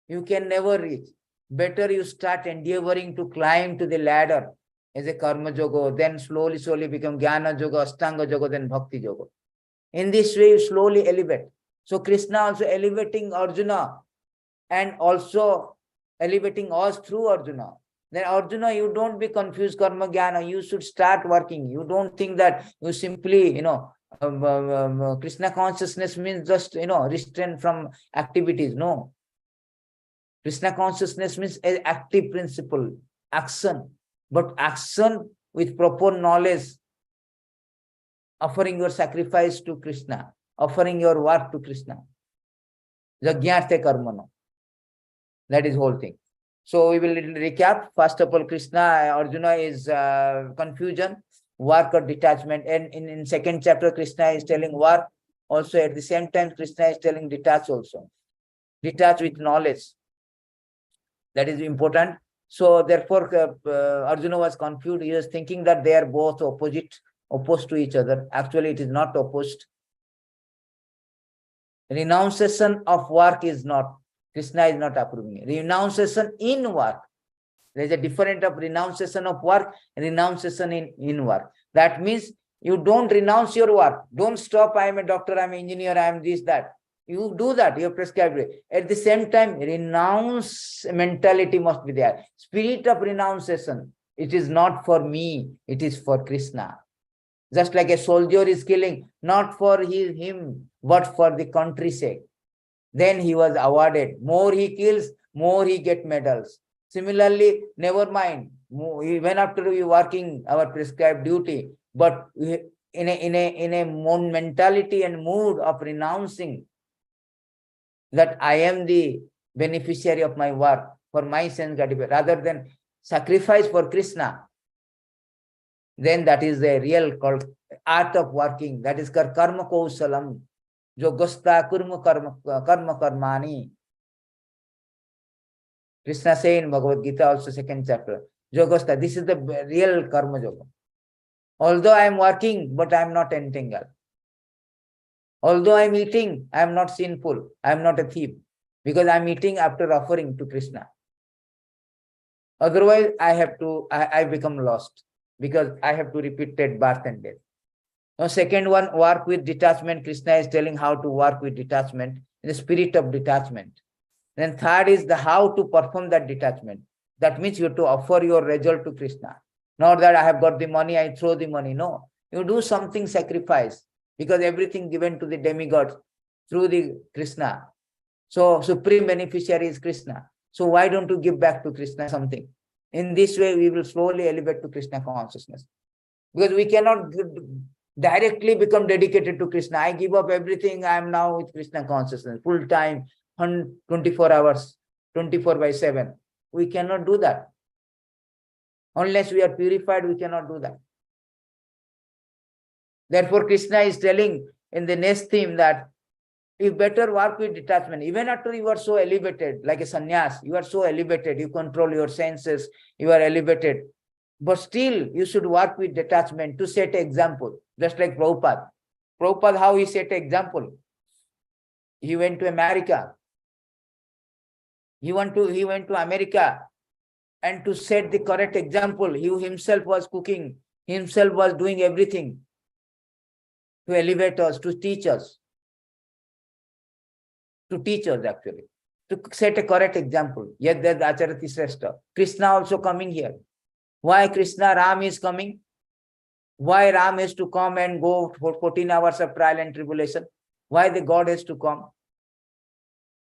Speaker 1: You can never reach. Better you start endeavoring to climb to the ladder as a karma yoga, then slowly become jnana yoga, ashtanga yoga, then bhakti yoga. In this way, you slowly elevate. So Krishna also elevating Arjuna and also elevating us through Arjuna. Then Arjuna, you don't be confused, karma jnana. You should start working. You don't think that you simply, Krishna consciousness means just, restrain from activities. No. Krishna consciousness means an active principle, action. But action with proper knowledge, offering your sacrifice to Krishna, offering your work to Krishna. Yajnarthe karmano. That is whole thing. So we will recap. First of all, Krishna, Arjuna is confusion, work or detachment. And in second chapter, Krishna is telling work. Also at the same time, Krishna is telling detach also. Detach with knowledge. That is important. So therefore, Arjuna was confused. He was thinking that they are both opposed to each other. Actually, it is not opposed. Renunciation of work is not. Krishna is not approving. Renunciation in work. There is a difference of renunciation of work and renunciation in work. That means you don't renounce your work. Don't stop. I am a doctor, I am an engineer, I am this, that. You do that, you have prescribed it. At the same time, renounce mentality must be there. Spirit of renunciation. It is not for me, it is for Krishna. Just like a soldier is killing, not for him, but for the country's sake. Then he was awarded. More he kills, more he gets medals. Similarly, never mind. Even after we working our prescribed duty, but in a mentality and mood of renouncing that I am the beneficiary of my work for my sense gratification, rather than sacrifice for Krishna. then that is the real called art of working. That is called karma kausalam. Yogasta kurma karma karmani. Krishna says in Bhagavad Gita, also second chapter. Yogasta, this is the real karma yoga. Although I am working, but I am not entangled. Although I am eating, I am not sinful. I am not a thief. Because I am eating after offering to Krishna. Otherwise, I become lost. Because I have to repeat that birth and death. Now, second one, work with detachment. Krishna is telling how to work with detachment, the spirit of detachment. Then third is the how to perform that detachment. That means you have to offer your result to Krishna. Not that I have got the money, I throw the money. No, you do something sacrifice, because everything given to the demigod through the Krishna. So supreme beneficiary is Krishna. So why don't you give back to Krishna something? In this way, we will slowly elevate to Krishna consciousness. Because we cannot directly become dedicated to Krishna. I give up everything. I am now with Krishna consciousness, full time, 24 hours, 24/7. We cannot do that. Unless we are purified, we cannot do that. Therefore, Krishna is telling in the next theme that you better work with detachment. Even after you are so elevated, like a sannyas, you are so elevated, you control your senses, you are elevated. But still, you should work with detachment to set example. Just like Prabhupada. Prabhupada, how he set example? He went to America. He went to America, and to set the correct example, he himself was cooking, he himself was doing everything to elevate us, to teach us. Actually, to set a correct example. Yet that Acharati Srestha. Krishna also coming here. Why Krishna? Ram is coming. Why Ram has to come and go for 14 hours of trial and tribulation? Why the God has to come?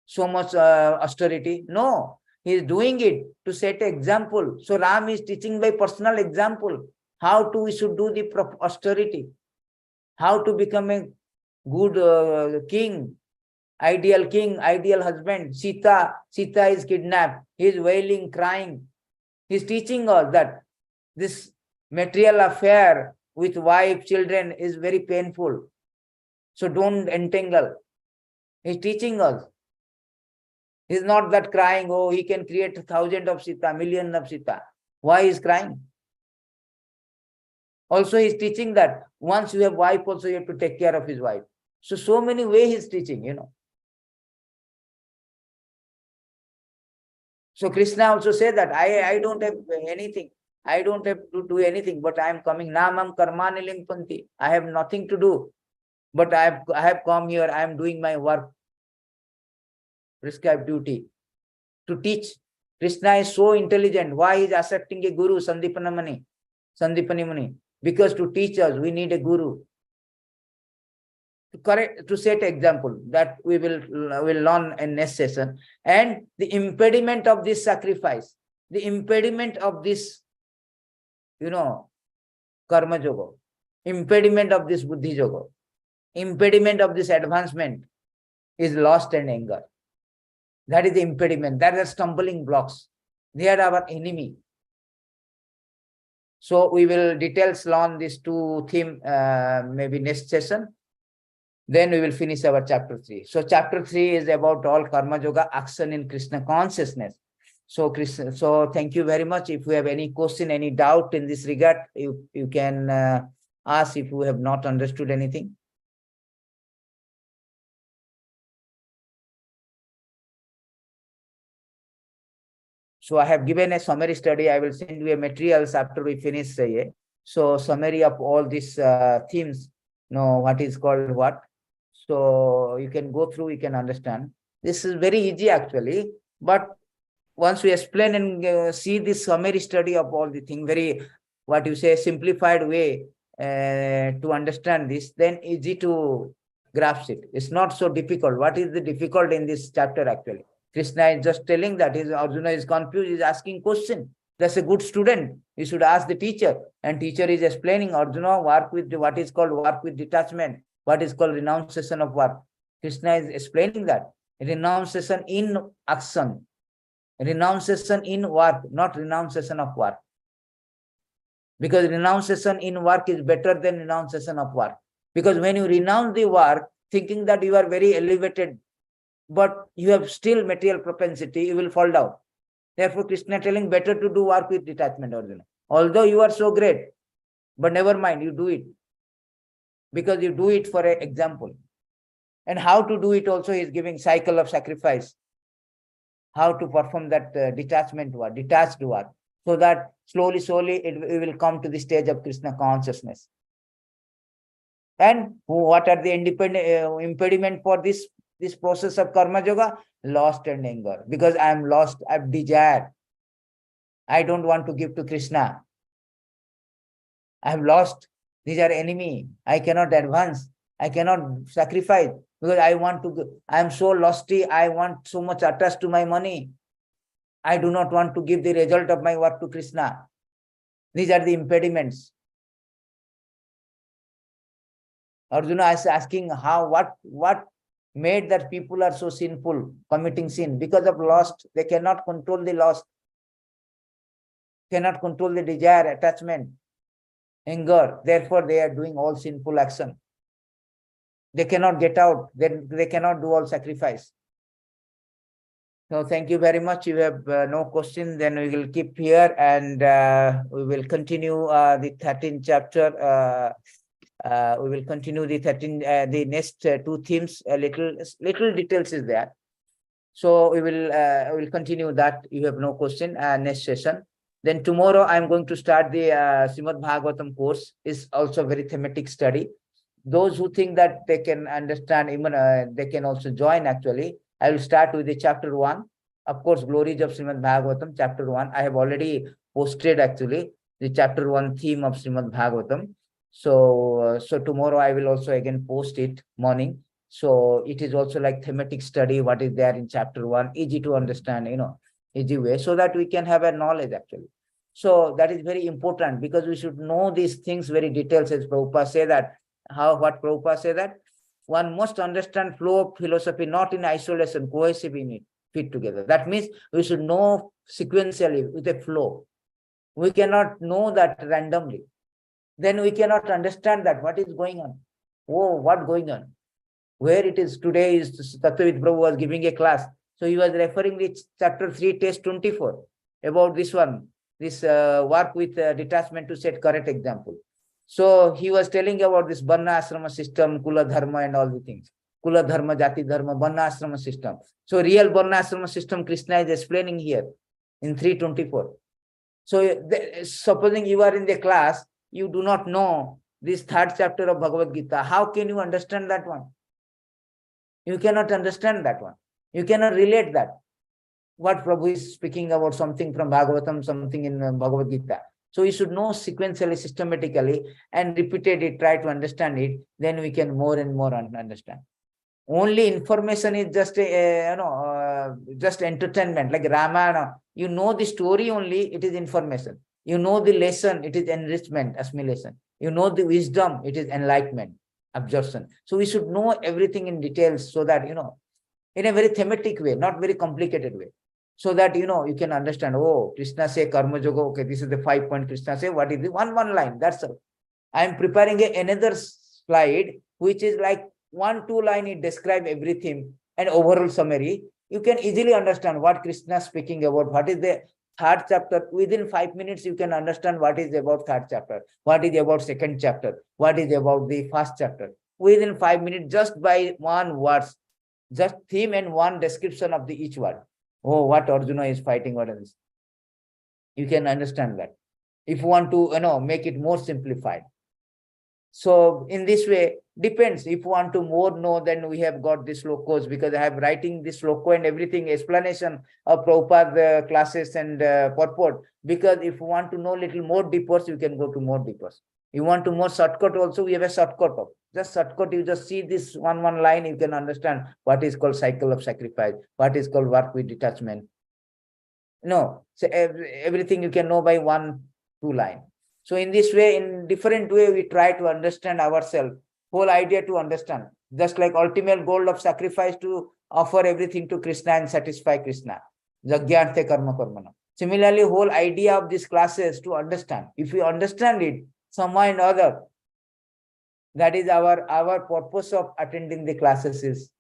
Speaker 1: So much austerity? No, he is doing it to set an example. So Ram is teaching by personal example how we should do the austerity, how to become a good king, ideal husband. Sita is kidnapped. He is wailing, crying. He is teaching us that this material affair with wife, children is very painful. So don't entangle. He is teaching us. He is not that crying, oh, he can create 1,000 of Sita, million of Sita. Why is crying? Also, he is teaching that once you have wife, also you have to take care of his wife. So many ways he is teaching, So Krishna also said that I don't have anything. I don't have to do anything, but I am coming. Namam karmani limpanti. I have nothing to do, but I have come here. I am doing my work, prescribed duty, to teach. Krishna is so intelligent. Why is accepting a guru, Sandipani Muni? Because to teach us, we need a guru. To set example that we will learn in next session. And the impediment of this sacrifice, the impediment of this, karma yoga, impediment of this buddhi yoga, impediment of this advancement is lust and anger. That is the impediment. That is stumbling blocks. They are our enemy. So we will details learn these two themes maybe next session. Then we will finish our chapter 3. So chapter 3 is about all karma yoga action in Krishna consciousness. So thank you very much. If you have any question, any doubt in this regard, you can ask if you have not understood anything. So I have given a summary study. I will send you a materials after we finish. So summary of all these themes, what is called what. So you can go through, you can understand. This is very easy actually, but once we explain and see this summary study of all the things, very, simplified way to understand this, then easy to grasp it. It's not so difficult. What is the difficult in this chapter actually? Krishna is just telling that Arjuna is confused, is asking question. That's a good student. You should ask the teacher. And teacher is explaining, Arjuna, work with what is called work with detachment, what is called renunciation of work. Krishna is explaining that. Renunciation in action. Renunciation in work, not renunciation of work. Because renunciation in work is better than renunciation of work. Because when you renounce the work, thinking that you are very elevated, but you have still material propensity, you will fall down. Therefore, Krishna telling better to do work with detachment, Arjuna. Although you are so great, but never mind, you do it. Because you do it for an example. And how to do it also is giving cycle of sacrifice. How to perform that detachment work, detached work, so that slowly, it will come to the stage of Krishna consciousness. And what are the impediment for this process of karma yoga? Lost and anger. Because I am lost, I have desire. I don't want to give to Krishna. I have lost. These are enemy. I cannot advance. I cannot sacrifice because I want to. I am so losty. I want so much attached to my money. I do not want to give the result of my work to Krishna. These are the impediments. Arjuna is asking what made that people are so sinful, committing sin? Because of lust. They cannot control the lust, cannot control the desire, attachment, anger. Therefore, they are doing all sinful action. They cannot get out. They cannot do all sacrifice. So thank you very much. You have no question, then we will keep here and we will continue the 13th chapter. We will continue the the next two themes. Little details is there. So we will continue that. You have no question. Next session. Then tomorrow I am going to start the Srimad Bhagavatam course. Is also very thematic study. Those who think that they can understand, even they can also join actually. I will start with the chapter 1. Of course, glories of Srimad Bhagavatam, chapter 1. I have already posted actually the chapter 1 theme of Srimad Bhagavatam. So tomorrow I will also again post it morning. So it is also like thematic study, what is there in chapter 1, easy to understand, easy way, so that we can have a knowledge actually. So that is very important because we should know these things very details, as Prabhupada say that. What Prabhupada say that one must understand flow of philosophy, not in isolation, cohesive in it, fit together. That means we should know sequentially with a flow. We cannot know that randomly. Then we cannot understand that what is going on. Oh, what going on? Where it is today is Tattvavid Prabhu was giving a class. So he was referring to chapter 3, test 24 about this one, this work with detachment to set correct example. So he was telling about this Varna Ashrama system, Kula Dharma and all the things. Kula Dharma, Jati Dharma, Varna Ashrama system. So real Varna Ashrama system Krishna is explaining here in 324. So supposing you are in the class, you do not know this 3rd chapter of Bhagavad Gita. How can you understand that one? You cannot understand that one. You cannot relate that. What Prabhu is speaking about something from Bhagavatam, something in Bhagavad Gita. So you should know sequentially, systematically, and repeatedly try to understand it. Then we can more and more understand. Only information is just just entertainment, like Ramayana. You know the story only, it is information. You know the lesson, it is enrichment, assimilation. You know the wisdom, it is enlightenment, absorption. So we should know everything in details so that, in a very thematic way, not very complicated way. So that, you can understand, oh, Krishna say karma yoga, okay, this is the 5 point Krishna say, what is the one line, that's all. I am preparing another slide, which is like 1-2 line, it describe everything, and overall summary. You can easily understand what Krishna is speaking about, what is the 3rd chapter. Within 5 minutes, you can understand what is about 3rd chapter, what is about 2nd chapter, what is about the 1st chapter. Within 5 minutes, just by one words, just theme and one description of the each word. Oh, what Arjuna is fighting, what is this? You can understand that. If you want to, make it more simplified. So in this way, depends. If you want to more know, then we have got this locos, because I have writing this loco and everything, explanation of Prabhupada classes and purport. Because if you want to know little more deeper, you can go to more deeper. You want to more shortcut also, we have a shortcut of. Just shortcut, you just see this one line, you can understand what is called cycle of sacrifice, what is called work with detachment. No, so everything you can know by 1-2 line. So in this way, in different way, we try to understand ourselves. Whole idea to understand. Just like ultimate goal of sacrifice, to offer everything to Krishna and satisfy Krishna. Jagyarthe karma karmana. Similarly, whole idea of these classes to understand. If we understand it somehow and other, that is our purpose of attending the classes is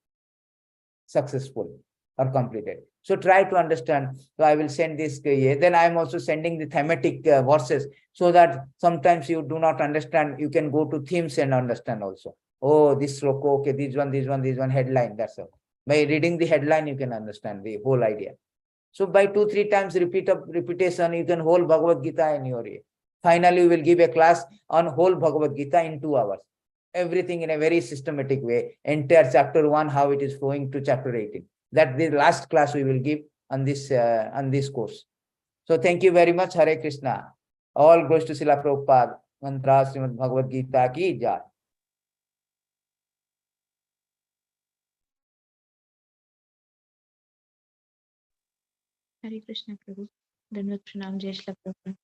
Speaker 1: successful or completed. So try to understand. So I will send this here. Then I am also sending the thematic verses, so that sometimes you do not understand, you can go to themes and understand also. Oh, this sloka, okay, this one headline, that's all. By reading the headline, you can understand the whole idea. So by 2-3 times repetition, you can hold Bhagavad Gita in your ear. Finally, we will give a class on whole Bhagavad Gita in 2 hours. Everything in a very systematic way. Entire chapter 1, how it is flowing to chapter 18. That the last class we will give on this course. So thank you very much. Hare Krishna. All goes to Srila Prabhupada. Mantra Srimad Bhagavad Gita ki jai.
Speaker 2: Hare Krishna Prabhu. Dandavat Pranam Jai Shri Prabhupada.